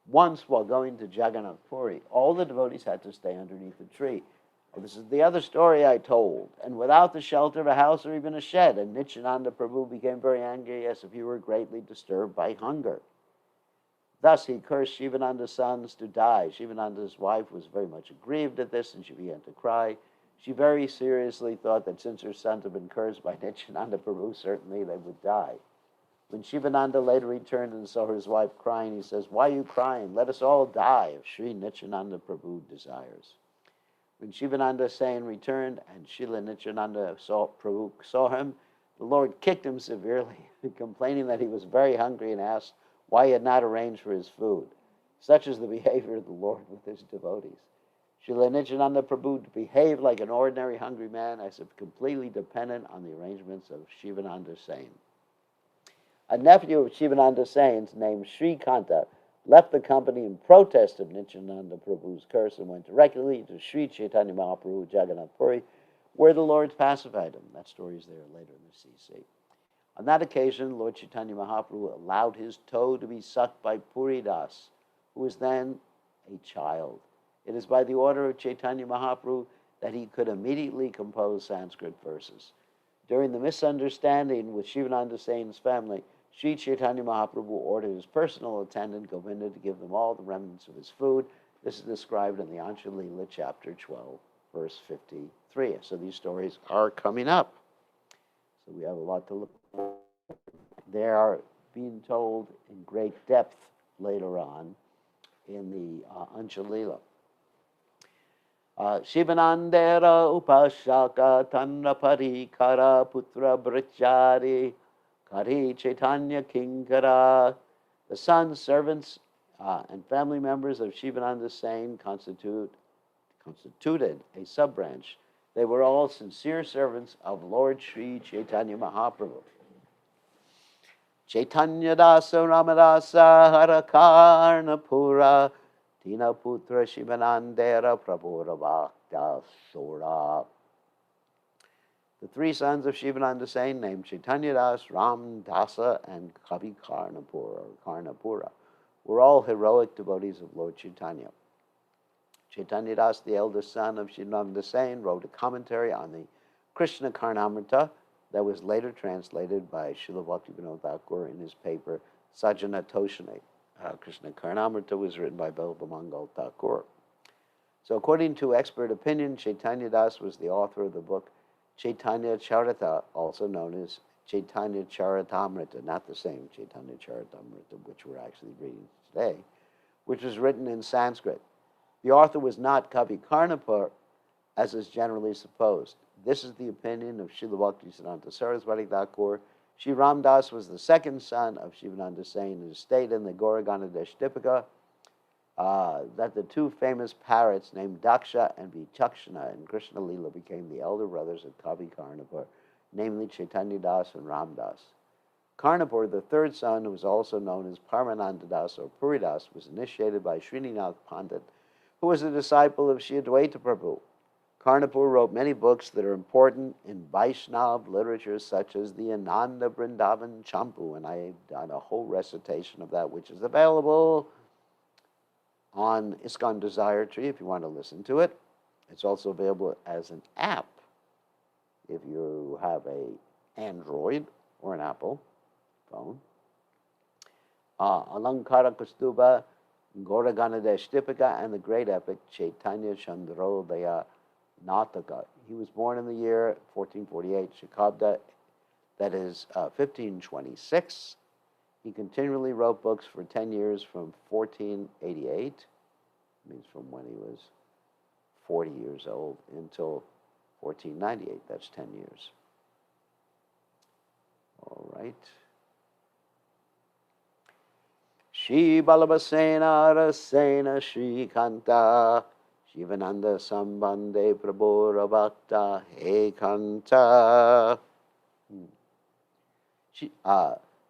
Once, while going to Jagannath Puri, all the devotees had to stay underneath a tree. Well, this is the other story I told. And without the shelter of a house or even a shed, and Nityananda Prabhu became very angry, as if he were greatly disturbed by hunger. Thus he cursed Shivananda's sons to die. Shivananda's wife was very much aggrieved at this, and she began to cry. She very seriously thought that since her sons had been cursed by Nityananda Prabhu, certainly they would die. When Shivananda later returned and saw his wife crying, he says, "Why are you crying? Let us all die if Sri Nityananda Prabhu desires." When Shivananda Sain returned and Srila Nityananda Prabhu saw him, the Lord kicked him severely, complaining that he was very hungry and asked why he had not arranged for his food. Such is the behavior of the Lord with his devotees. Srila Nityananda Prabhu behaved like an ordinary hungry man, as if completely dependent on the arrangements of Shivananda Sain. A nephew of Shivananda Sain's, named Sri Kanta, left the company in protest of Nityananda Prabhu's curse and went directly to Sri Chaitanya Mahaprabhu, Jagannath Puri, where the Lord pacified him. That story is there later in the CC. On that occasion, Lord Chaitanya Mahaprabhu allowed his toe to be sucked by Puri Das, who was then a child. It is by the order of Chaitanya Mahaprabhu that he could immediately compose Sanskrit verses. During the misunderstanding with Shivananda Sain's family, Sri Chaitanya Mahaprabhu ordered his personal attendant, Govinda, to give them all the remnants of his food. This is described in the Ansha Lila, chapter 12, verse 53. So these stories are coming up. So we have a lot to look for. They are being told in great depth later on in the Ansha Lila. Shivanandera upashaka tanra parikara putra brachari Kari Chaitanya Kinkara. The sons, servants, and family members of Shivananda Sain constituted a sub-branch They were all sincere servants of Lord Sri Chaitanya Mahaprabhu. Chaitanya Dasa Ramadasa Harakarnapura Tina Putra Shivanandera Prabhura Bhakta Sura. The three sons of Shivananda Sain, named Chaitanya Das, Ram Dasa, and Kavi Karnapura, were all heroic devotees of Lord Chaitanya. Chaitanya Das, the eldest son of Shivananda Sain, wrote a commentary on the Krishna Caritamrta that was later translated by Srila Bhaktivinoda Thakur in his paper Sajjana Toshane. Krishna Caritamrta was written by Bilbamangal Thakur. So according to expert opinion, Chaitanya Das was the author of the book Caitanya Charita, also known as Chaitanya Caritamrta, not the same Chaitanya Caritamrta, which we're actually reading today, which was written in Sanskrit. The author was not Kavi Karnapur, as is generally supposed. This is the opinion of Srila Bhaktisiddhanta Saraswati Thakur. Shri Ram Das was the second son of Shivananda Sain, who stayed in the Gauraganadesh Dipika, that the two famous parrots named Daksha and Vichakshana in Krishna Lila became the elder brothers of Kavi Karnapur, namely Chaitanya Das and Ram Das. Karnapur, the third son, who was also known as Paramananda Das or Puri Das, was initiated by Srinath Pandit, who was a disciple of Shri Advaita Prabhu. Karnapur wrote many books that are important in Vaishnav literature, such as the Ananda Vrindavan Champu, and I've done a whole recitation of that, which is available on ISKCON Desire Tree if you want to listen to it. It's also available as an app if you have an Android or an Apple phone. Alankara Kastuba, Gauraganadesh Dipika, and the great epic Chaitanya Chandrodaya Nataka. He was born in the year 1448, Shikabda, that is 1526. He continually wrote books for 10 years from 1488, means from when he was 40 years old, until 1498. That's 10 years. All right. Shri Balabhasena Rasena Shri Kanta Shivananda Sambande Prabhu Bhakta He Kanta.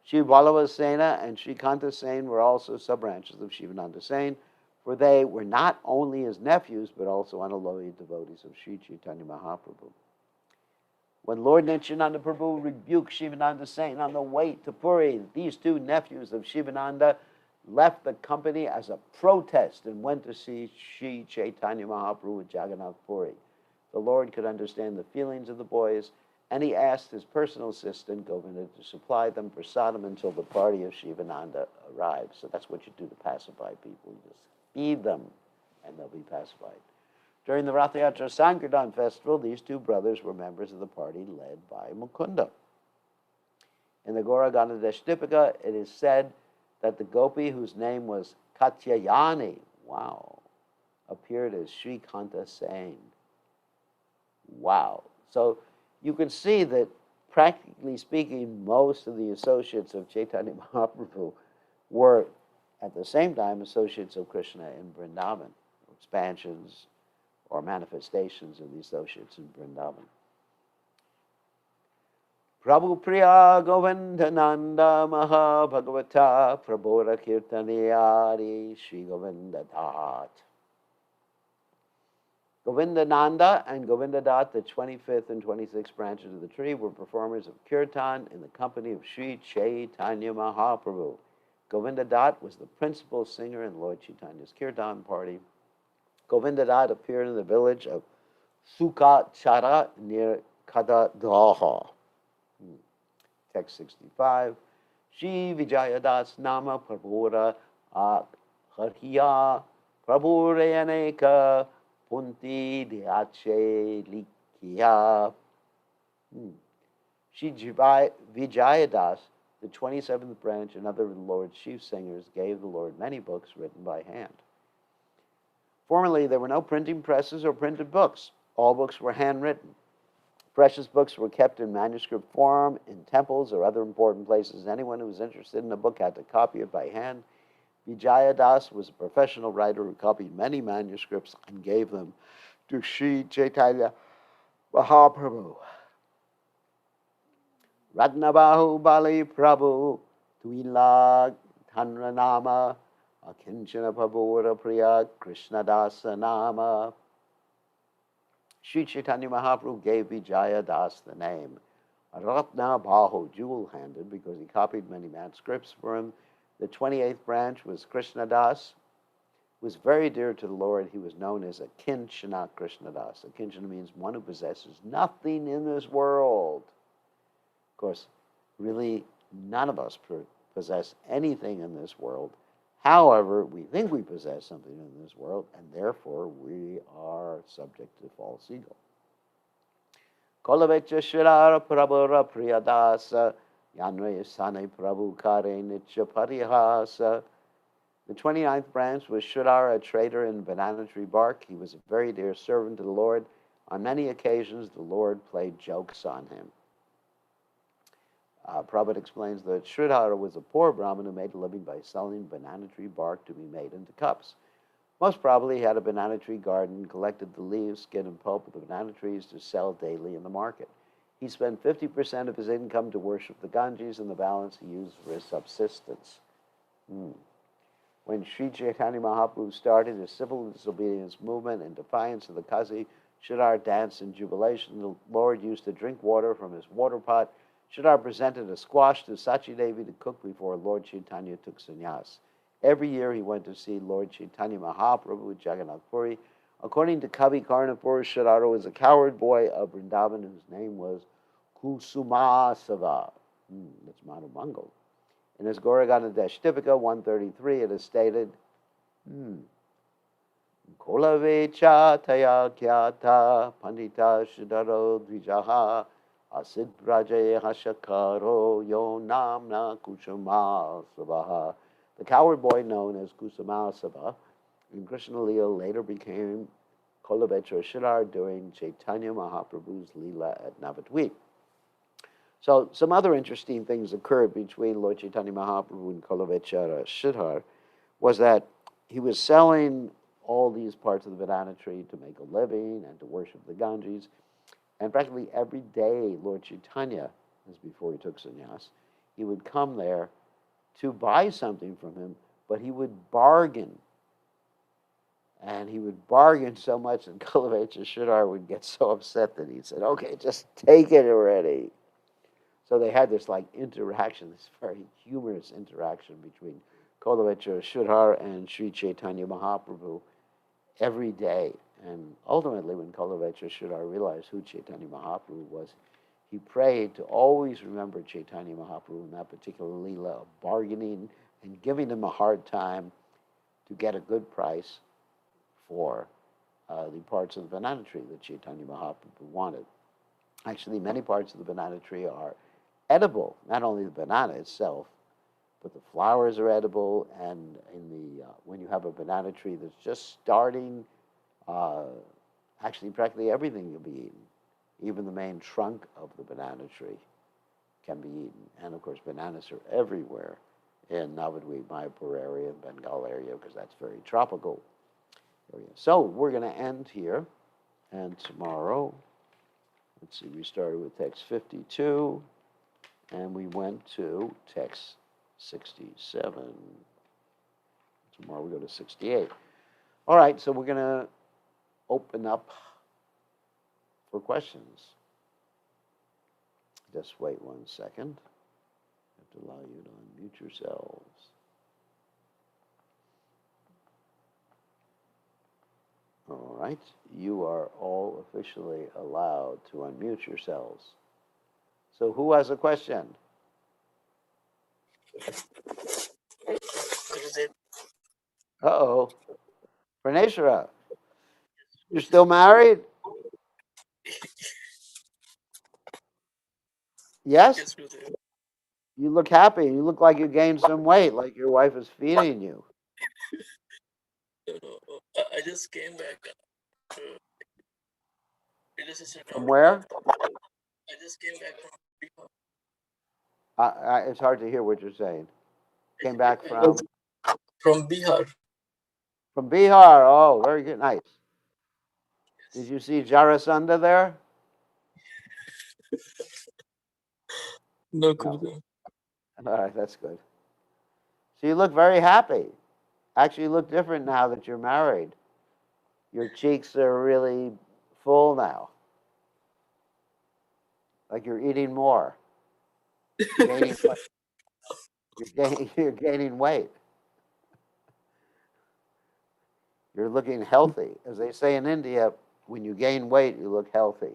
Shri Vallabha Sena and Shri Kanta Sain were also sub-branches of Shivananda Sain, for they were not only his nephews, but also unalloyed devotees of Sri Chaitanya Mahaprabhu. When Lord Nityananda Prabhu rebuked Shivananda Sain on the way to Puri, these two nephews of Shivananda left the company as a protest and went to see Sri Chaitanya Mahaprabhu at Jagannath Puri. The Lord could understand the feelings of the boys, and he asked his personal assistant, Govinda, to supply them prasadam until the party of Shivananda arrived. So that's what you do to pacify people. You just feed them, and they'll be pacified. During the Ratha Yatra Sankirtan festival, these two brothers were members of the party led by Mukunda. In the Gauraganadesh Dipika, it is said that the gopi whose name was Katyayani, wow, appeared as Sri Kanta Sain. Wow. So you can see that, practically speaking, most of the associates of Chaitanya Mahaprabhu were, at the same time, associates of Krishna in Vrindavan, expansions or manifestations of the associates in Vrindavan. Prabhu Priya Govindananda Maha Bhagavata Prabhora Kirtaniyari Shri Govinda Dat. Govindananda and Govindadat, the 25th and 26th branches of the tree, were performers of kirtan in the company of Sri Chaitanya Mahaprabhu. Govindadat was the principal singer in Lord Chaitanya's kirtan party. Govindadat appeared in the village of Sukachara near Geddadhar. Text 65. Shri Vijayadas Nama Prabhura Harhiya Prabhureyaneka Punti Dyache Likya. Shri Vijayadas, the 27th branch, and other Lord's chief singers, gave the Lord many books written by hand. Formerly, there were no printing presses or printed books. All books were handwritten. Precious books were kept in manuscript form in temples or other important places. Anyone who was interested in a book had to copy it by hand. Vijayadas was a professional writer who copied many manuscripts and gave them to Sri Chaitanya Mahaprabhu. Ratnabahu Bali Prabhu Tuila Tanranama Akinchana Prabhu Priya Krishna Dasa Nama. Sri Chaitanya Mahaprabhu gave Vijaya Das the name. Ratna Bahu, jewel-handed, because he copied many manuscripts for him. The 28th branch was Krishna Das, who was very dear to the Lord. He was known as Akinchana Krishna Das. Akinchana means one who possesses nothing in this world. Of course, really, none of us possess anything in this world. However, we think we possess something in this world, and therefore we are subject to false ego. Kolavecha Shirara Prabhura Priyadasa Yanre Sane Prabhu Kare Nitya Parihasa. The 29th branch was Shirara, a trader in banana tree bark. He was a very dear servant to the Lord. On many occasions, the Lord played jokes on him. Prabhupada explains that Sridhara was a poor Brahmin who made a living by selling banana tree bark to be made into cups. Most probably he had a banana tree garden, collected the leaves, skin, and pulp of the banana trees to sell daily in the market. He spent 50% of his income to worship the Ganges, and the balance he used for his subsistence. When Sri Chaitanya Mahaprabhu started his civil disobedience movement in defiance of the Kazi, Sridhar danced in jubilation. The Lord used to drink water from his water pot. Sridhar presented a squash to Sachi Devi to cook before Lord Chaitanya took sannyas. Every year he went to see Lord Chaitanya Mahaprabhu at Jagannath Puri. According to Kavi Karnapur, Sridhar was a coward boy of Vrindavan whose name was Kusumasava. That's Madhu Mangal. In his Gauragana Dashtipika 133, it is stated, Kolavecha taya kyata pandita shidaro dvijaha asid braje hashakaro yo namna kusumasavaha. The coward boy known as Kusumasava in Krishna Lila later became Kolavecha Shidhar during Chaitanya Mahaprabhu's Lila at Navadvip. So some other interesting things occurred between Lord Chaitanya Mahaprabhu and Kolavecha Shidhar was that he was selling all these parts of the banana tree to make a living and to worship the Ganges. And practically every day, Lord Chaitanya, as before he took sannyas, he would come there to buy something from him, but he would bargain. And he would bargain so much that Kolavecha Shidhar would get so upset that he said, okay, just take it already. So they had this interaction, this very humorous interaction between Kolavecha Shidhar and Sri Chaitanya Mahaprabhu every day. And ultimately, when Kolavecha Shidhar realized who Chaitanya Mahaprabhu was, he prayed to always remember Chaitanya Mahaprabhu in that particular Leela of bargaining and giving him a hard time to get a good price for the parts of the banana tree that Chaitanya Mahaprabhu wanted. Actually, many parts of the banana tree are edible, not only the banana itself, but the flowers are edible, and when you have a banana tree that's just starting, actually practically everything can be eaten. Even the main trunk of the banana tree can be eaten. And of course, bananas are everywhere in Navadvip, Mayapur area, Bengal area, because that's very tropical area. So we're going to end here, and tomorrow, let's see, we started with text 52, and we went to text 67. Tomorrow we go to 68. All right, so we're going to open up for questions. Just wait 1 second. I have to allow you to unmute yourselves. All right, you are all officially allowed to unmute yourselves. So who has a question? Uh-oh. Praneshwara, you're still married? Yes? You look happy. You look like you gained some weight, like your wife is feeding you. I just came back. From where? I just came back from Bihar. It's hard to hear what you're saying. Came back from? From Bihar. From Bihar. Oh, very good. Nice. Did you see Jarasandha there? No, No. Gurudev. All right, that's good. So you look very happy. Actually, you look different now that you're married. Your cheeks are really full now. Like you're eating more. You're gaining, you're gaining weight. You're looking healthy. As they say in India, when you gain weight, you look healthy.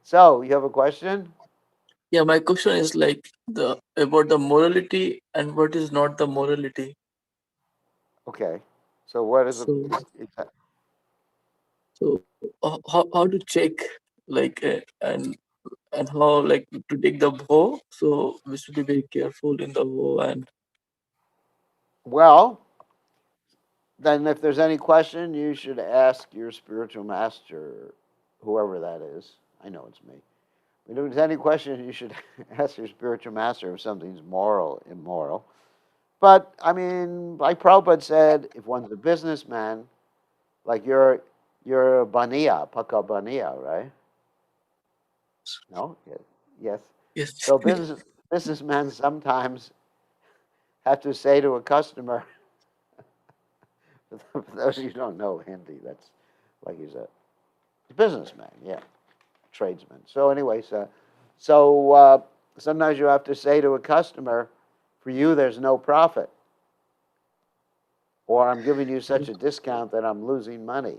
So, you have a question? Yeah, my question is like the about the morality and what is not the morality. Okay. So, what is So, is that? so how to check like and how like to take the bow. So we should be very careful in the bow and Well, then if there's any question, you should ask your spiritual master, whoever that is. I know it's me. If there's any question, you should ask your spiritual master if something's moral, immoral. But, I mean, like Prabhupada said, if one's a businessman, like you're a bania, paka bania, right? No? Yes. Yes. yes. So businessmen sometimes have to say to a customer, for those of you who don't know Hindi, that's like he's a businessman, yeah, tradesman. So anyways, sometimes you have to say to a customer, for you there's no profit, or I'm giving you such a discount that I'm losing money.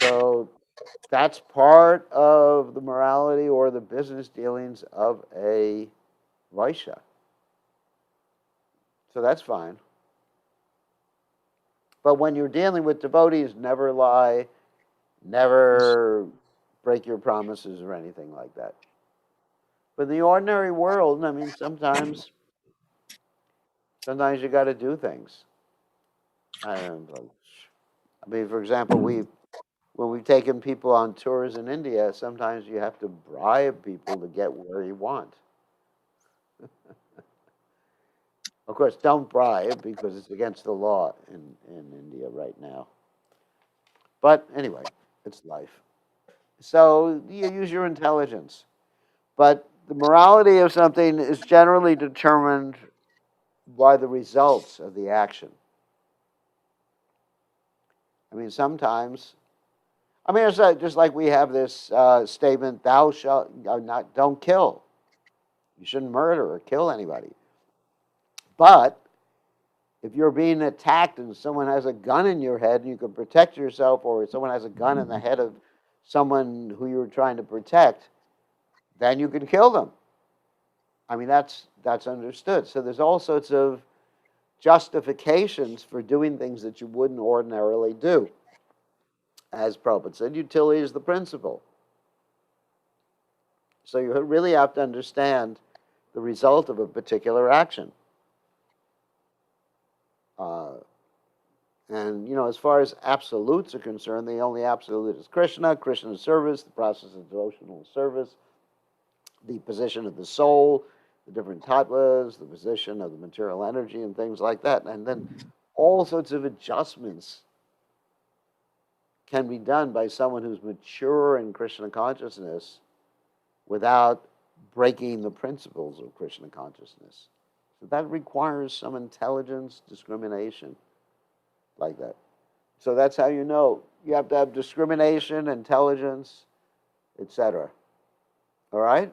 So that's part of the morality or the business dealings of a Vaishya. So that's fine. But when you're dealing with devotees, never lie, never break your promises or anything like that. But in the ordinary world, I mean, sometimes you got to do things. I don't know. I mean, for example, when we've taken people on tours in India, sometimes you have to bribe people to get where you want. Of course, don't bribe because it's against the law in India right now. But anyway, it's life. So you use your intelligence. But the morality of something is generally determined by the results of the action. I mean, sometimes, I mean, it's just like we have this statement: "Thou shalt not don't kill. You shouldn't murder or kill anybody." But if you're being attacked and someone has a gun in your head and you can protect yourself, or someone has a gun in the head of someone who you're trying to protect, then you can kill them. I mean, that's understood. So there's all sorts of justifications for doing things that you wouldn't ordinarily do. As Prabhupada said, utility is the principle. So you really have to understand the result of a particular action. Uh, and, as far as absolutes are concerned, the only absolute is Krishna, Krishna's service, the process of devotional service, the position of the soul, the different tattvas, the position of the material energy, and things like that. And then all sorts of adjustments can be done by someone who's mature in Krishna consciousness without breaking the principles of Krishna consciousness. So that requires some intelligence, discrimination, like that. So that's how you know. You have to have discrimination, intelligence, etc. All right?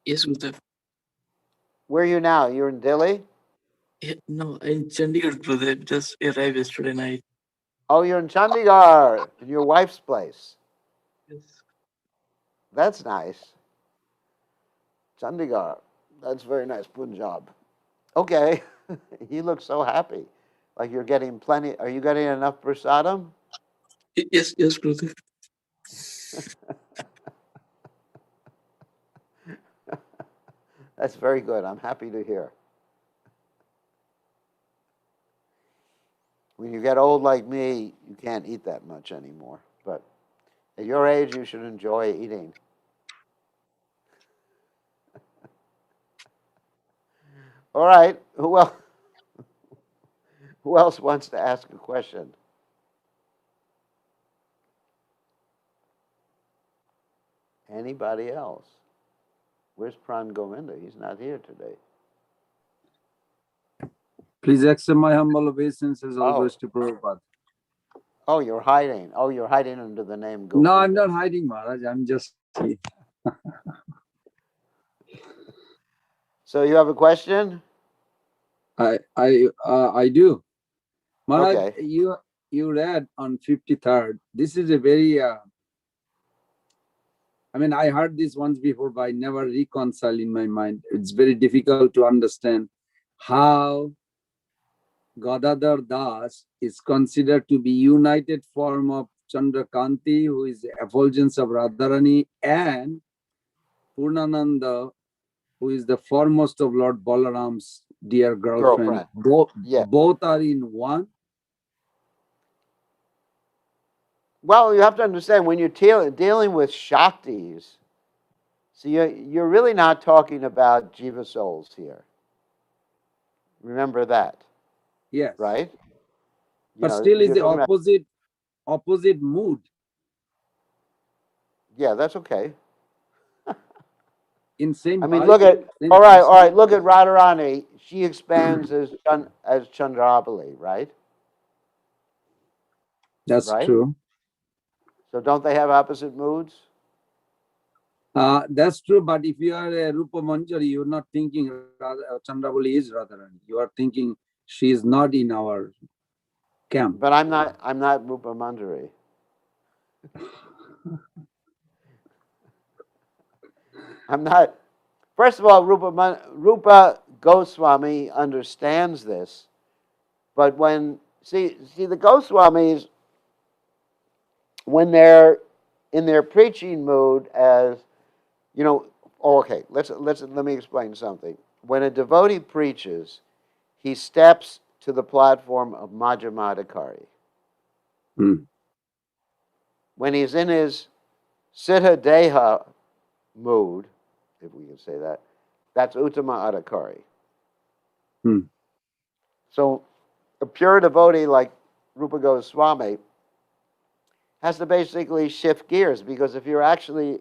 Yes, Gurudev. Where are you now? You're in Delhi? No, in Chandigarh, Gurudev, just arrived yesterday night. Oh, you're in Chandigarh, in your wife's place. Yes. That's nice. Chandigarh. That's very nice. Punjab. Okay. You look so happy. Like you're getting plenty. Are you getting enough prasadam? Yes, yes, Gurudev. That's very good. I'm happy to hear. When you get old like me, you can't eat that much anymore. But at your age, you should enjoy eating. All right. Who else wants to ask a question? Anybody else? Where's Pran Govinda? He's not here today. Please accept my humble obeisances always to Prabhupada. Oh, you're hiding. Oh, you're hiding under the name Govinda. No, I'm not hiding, Maharaj. I'm just here. So you have a question? I do. Maharaj, Okay. you read on 53rd. This is a very I mean, I heard this once before, but I never reconcile in my mind. It's very difficult to understand how Geddadhar Das is considered to be united form of Chandrakanti, who is the effulgence of Radharani, and Purnananda, who is the foremost of Lord Balaram's dear girlfriend. Yeah. Both are in one. Well, you have to understand when you're dealing with Shaktis, so you're really not talking about Jiva souls here. Remember that. Yes. Right? But still is the opposite mood. Yeah, that's okay. In same I mean, body, look at all right. Look at Radharani. She expands as Chandrabali, right? That's right? true. So don't they have opposite moods? That's true, but if you are a Rupa Manjari, you're not thinking Chandravali is Radharani. You are thinking she is not in our camp. But I'm not Rupa Manjari. I'm not. First of all, Rupa Goswami understands this, but when see the Goswamis, when they're in their preaching mood, as you know, okay, let me explain something. When a devotee preaches, he steps to the platform of Madhyamadikari. When he's in his Siddha Deha mood, if we can say that, that's Uttama Adhikari. So a pure devotee like Rupa Goswami has to basically shift gears, because if you're actually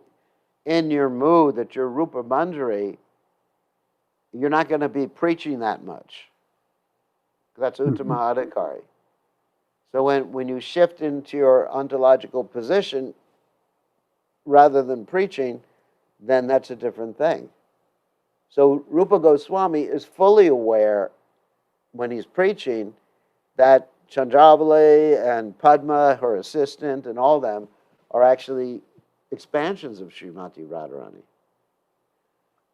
in your mood that you're Rupa Manjari, you're not going to be preaching that much. That's Uttama Adhikari. So when you shift into your ontological position rather than preaching, then that's a different thing. So Rupa Goswami is fully aware when he's preaching that Chandravali and Padma, her assistant, and all them are actually expansions of Srimati Radharani.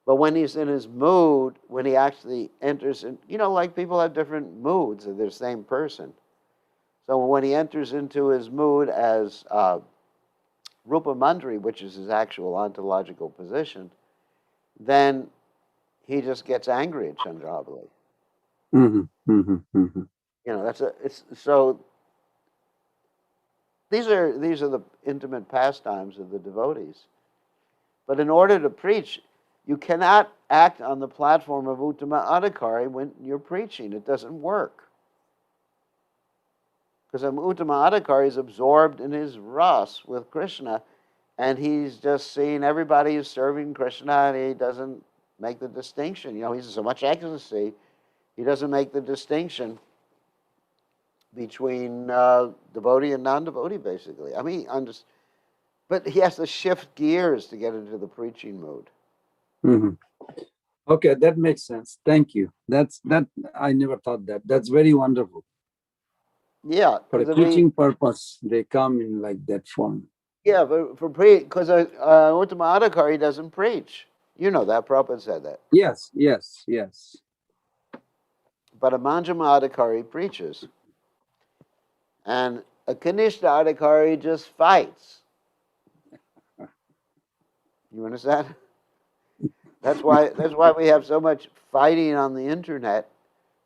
But when he's in his mood, when he actually enters in, like people have different moods of their same person. So when he enters into his mood as Rupa Manjari, which is his actual ontological position, then he just gets angry at Chandravali. So these are the intimate pastimes of the devotees. But in order to preach, you cannot act on the platform of Uttama Adhikari when you're preaching. It doesn't work. Because Uttama Adhikari is absorbed in his ras with Krishna, and he's just seeing everybody is serving Krishna, and he doesn't make the distinction. He's so much ecstasy, he doesn't make the distinction between devotee and non-devotee, basically. I mean, but he has to shift gears to get into the preaching mode. Okay, that makes sense. Thank you. That I never thought that. That's very wonderful. Yeah, for a preaching purpose, they come in like that form. Yeah, but because Uttama Adhikari doesn't preach. You know that, Prabhupada said that. Yes. But a Madhyama Adhikari preaches. And a Kanishta Adhikari just fights. You understand? That's why we have so much fighting on the internet,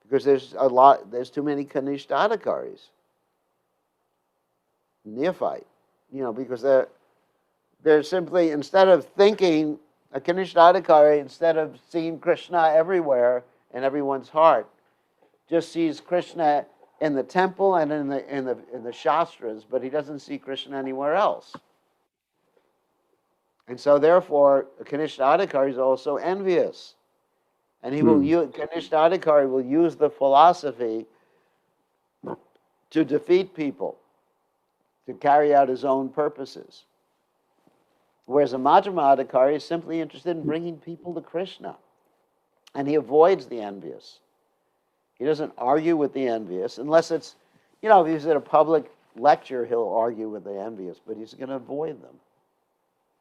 because there's too many Kanishta Adhikaris. Neophyte. Because they're simply, instead of thinking, a Kanishta Adhikari, instead of seeing Krishna everywhere in everyone's heart, just sees Krishna in the temple and in the Shastras, but he doesn't see Krishna anywhere else. And so therefore, Kanishta Adhikari is also envious. And Kanishta Adhikari will use the philosophy to defeat people, to carry out his own purposes. Whereas a Madhyama Adhikari is simply interested in bringing people to Krishna. And he avoids the envious. He doesn't argue with the envious, unless it's, if he's at a public lecture, he'll argue with the envious, but he's going to avoid them,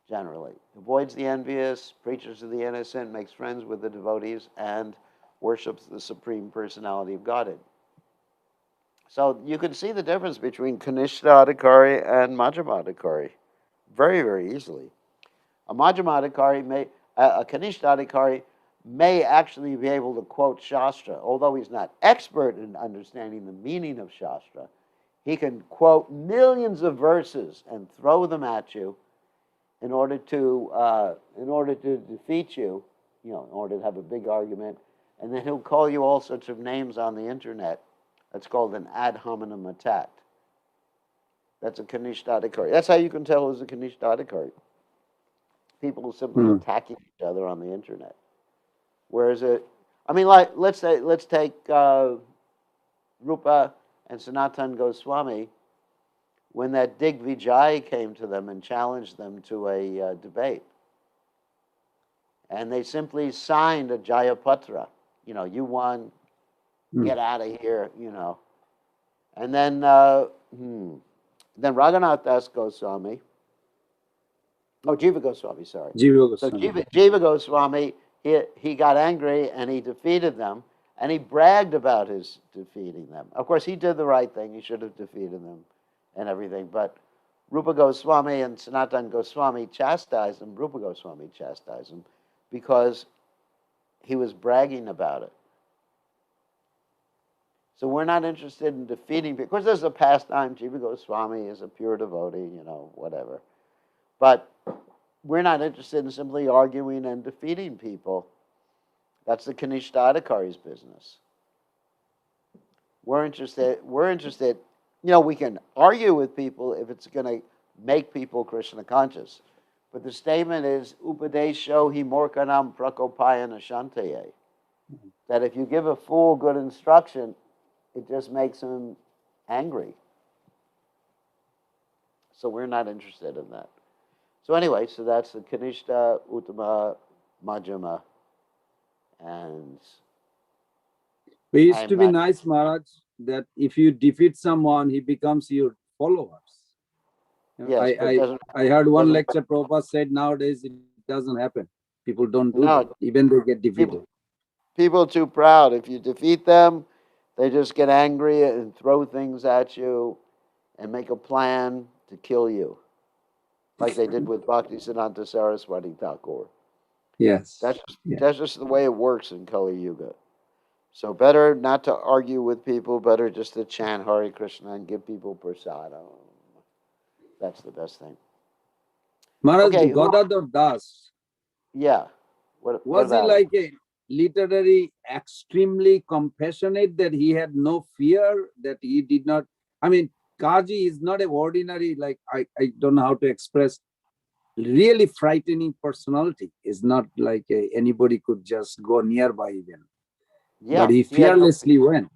generally. Avoids the envious, preaches to the innocent, makes friends with the devotees, and worships the Supreme Personality of Godhead. So you can see the difference between Kanishta Adhikari and Madhyama Adhikari very, very easily. A Madhyama Adhikari a Kanishta Adhikari may actually be able to quote Shastra, although he's not expert in understanding the meaning of Shastra. He can quote millions of verses and throw them at you in order to defeat you, in order to have a big argument, and then he'll call you all sorts of names on the internet. That's called an ad hominem attack. That's a Kanishta Adhikari. That's how you can tell who's a Kanishta Adhikari. People who simply attacking each other on the internet. Whereas let's take Rupa and Sanatana Goswami, when that Digvijay came to them and challenged them to a debate. And they simply signed a Jayapatra. You won, get out of here, And then Raghunath Das Goswami, Jiva Goswami, sorry. Jiva Goswami. So Jiva Goswami, he got angry and he defeated them, and he bragged about his defeating them. Of course, he did the right thing. He should have defeated them and everything. But Rupa Goswami and Sanatana Goswami chastised him. Rupa Goswami chastised him because he was bragging about it. So we're not interested in defeating people. Of course, there's a pastime. Jiva Goswami is a pure devotee, whatever. But we're not interested in simply arguing and defeating people. That's the Kanishta Adhikari's business. We're interested, we can argue with people if it's going to make people Krishna conscious. But the statement is, Upadesho hi morkanam prakopayana shantaye. That if you give a fool good instruction, it just makes him angry. So we're not interested in that. So anyway, that's the Kanishta, Uttama, Madhyama, and It used to be nice, Maharaj, that if you defeat someone, he becomes your followers. Yes, I heard one lecture Prabhupada said nowadays it doesn't happen. People don't do that, even they get defeated. People are too proud. If you defeat them, they just get angry and throw things at you and make a plan to kill you, like they did with Bhaktisiddhanta Saraswati Thakur. Yes. That's just the way it works in Kali Yuga. So better not to argue with people, better just to chant Hare Krishna and give people prasadam. That's the best thing. Maharaj, Geddadhar Das. Yeah. Was he like a literary extremely compassionate, that he had no fear, that he did not, Kaji is not an ordinary, I don't know how to express, really frightening personality. Is not like anybody could just go nearby even. Yeah, but he fearlessly went.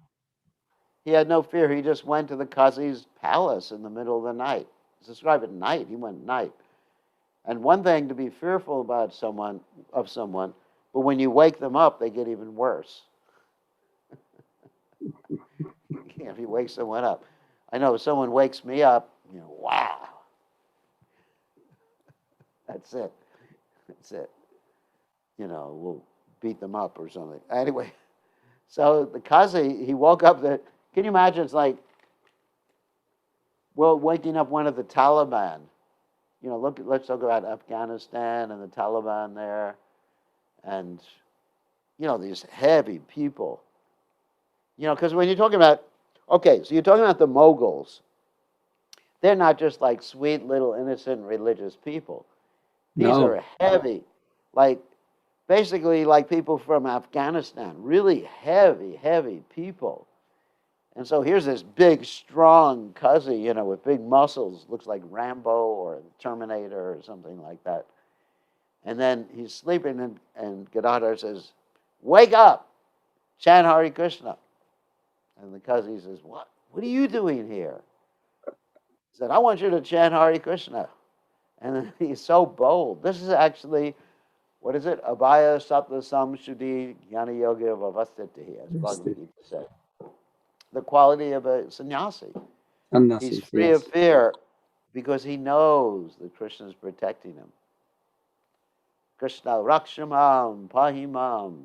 He had no fear. He just went to the Kazi's palace in the middle of the night. It's described at night. He went at night. And one thing to be fearful about someone, but when you wake them up, they get even worse. If you wake someone up. I know if someone wakes me up, wow. That's it. We'll beat them up or something. Anyway, so the Kazi, he woke up can you imagine, it's like, waking up one of the Taliban. Let's talk about Afghanistan and the Taliban there. And, these heavy people. Because when you're talking about, so you're talking about the Moguls. They're not just like sweet little innocent religious people. These are heavy, basically like people from Afghanistan, really heavy people. And so here's this big, strong Kazi, with big muscles, looks like Rambo or Terminator or something like that. And then he's sleeping, and Geddadhar says, "Wake up, chant Hare Krishna." And the cousin says, "What? What are you doing here?" He said, "I want you to chant Hare Krishna." And then he's so bold. This is actually, what is it? Abhaya Sattva Samshuddhi Jnana Yoga Vavastitihi, as Bhagavad Gita said. The quality of a sannyasi. He's Sannyasi, free yes. of fear because he knows that Krishna is protecting him. Krishna Rakshamam Pahimam.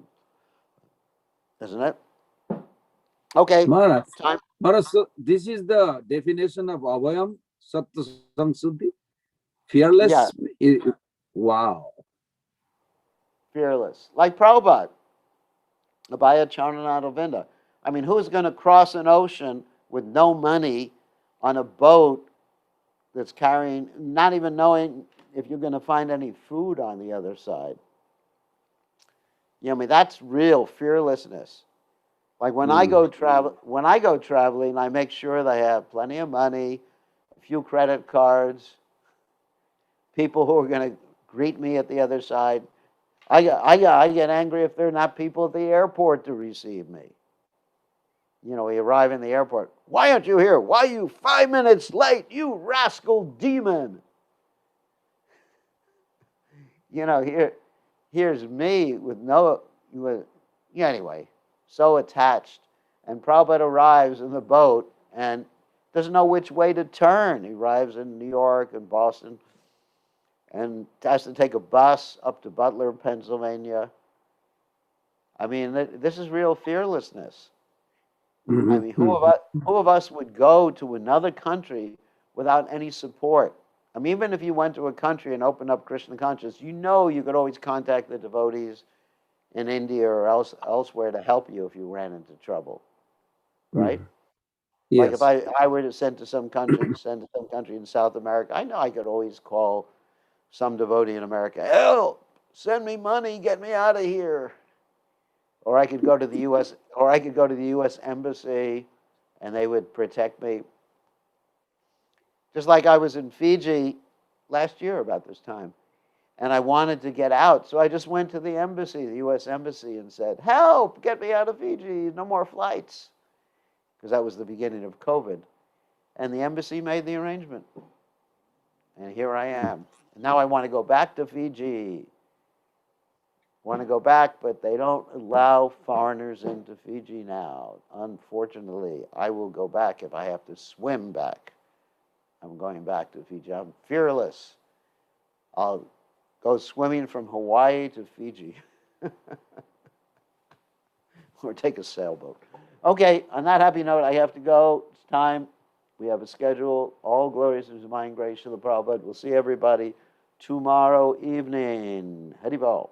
Isn't it? Okay. Maharaj, Time. Maharaj, so this is the definition of Abhayam Sattva Samsuddhi. Fearless. Yeah. Wow. Fearless. Like Prabhupada. Abhaya Charanada Vinda. I mean, who's going to cross an ocean with no money on a boat that's carrying, not even knowing if you're going to find any food on the other side? You know, I mean, that's real fearlessness. Like when I go traveling, I make sure they have plenty of money, a few credit cards, people who are going to greet me at the other side. I get angry if there are not people at the airport to receive me. You know, we arrive in the airport. "Why aren't you here? Why are you 5 minutes late, you rascal demon?" You know, here's me anyway, so attached. And Prabhupada arrives in the boat and doesn't know which way to turn. He arrives in New York and Boston and has to take a bus up to Butler, Pennsylvania. I mean, this is real fearlessness. I mean, who of us would go to another country without any support? I mean, even if you went to a country and opened up Krishna consciousness, you know you could always contact the devotees in India or elsewhere to help you if you ran into trouble, right? Like Yes. if I were to send to some country in South America, I know I could always call some devotee in America. "Help! Send me money, get me out of here." Or I could go to the U.S. Embassy, and they would protect me. Just like I was in Fiji last year about this time, and I wanted to get out, so I just went to the embassy, the U.S. Embassy, and said, "Help! Get me out of Fiji! No more flights," because that was the beginning of COVID, and the embassy made the arrangement, and here I am. And now I want to go back to Fiji. Want to go back, but they don't allow foreigners into Fiji now. Unfortunately, I will go back if I have to swim back. I'm going back to Fiji. I'm fearless. I'll go swimming from Hawaii to Fiji. Or take a sailboat. Okay, on that happy note, I have to go. It's time. We have a schedule. All glories to His Divine Grace, Srila Prabhupada. We'll see everybody tomorrow evening. Haribol.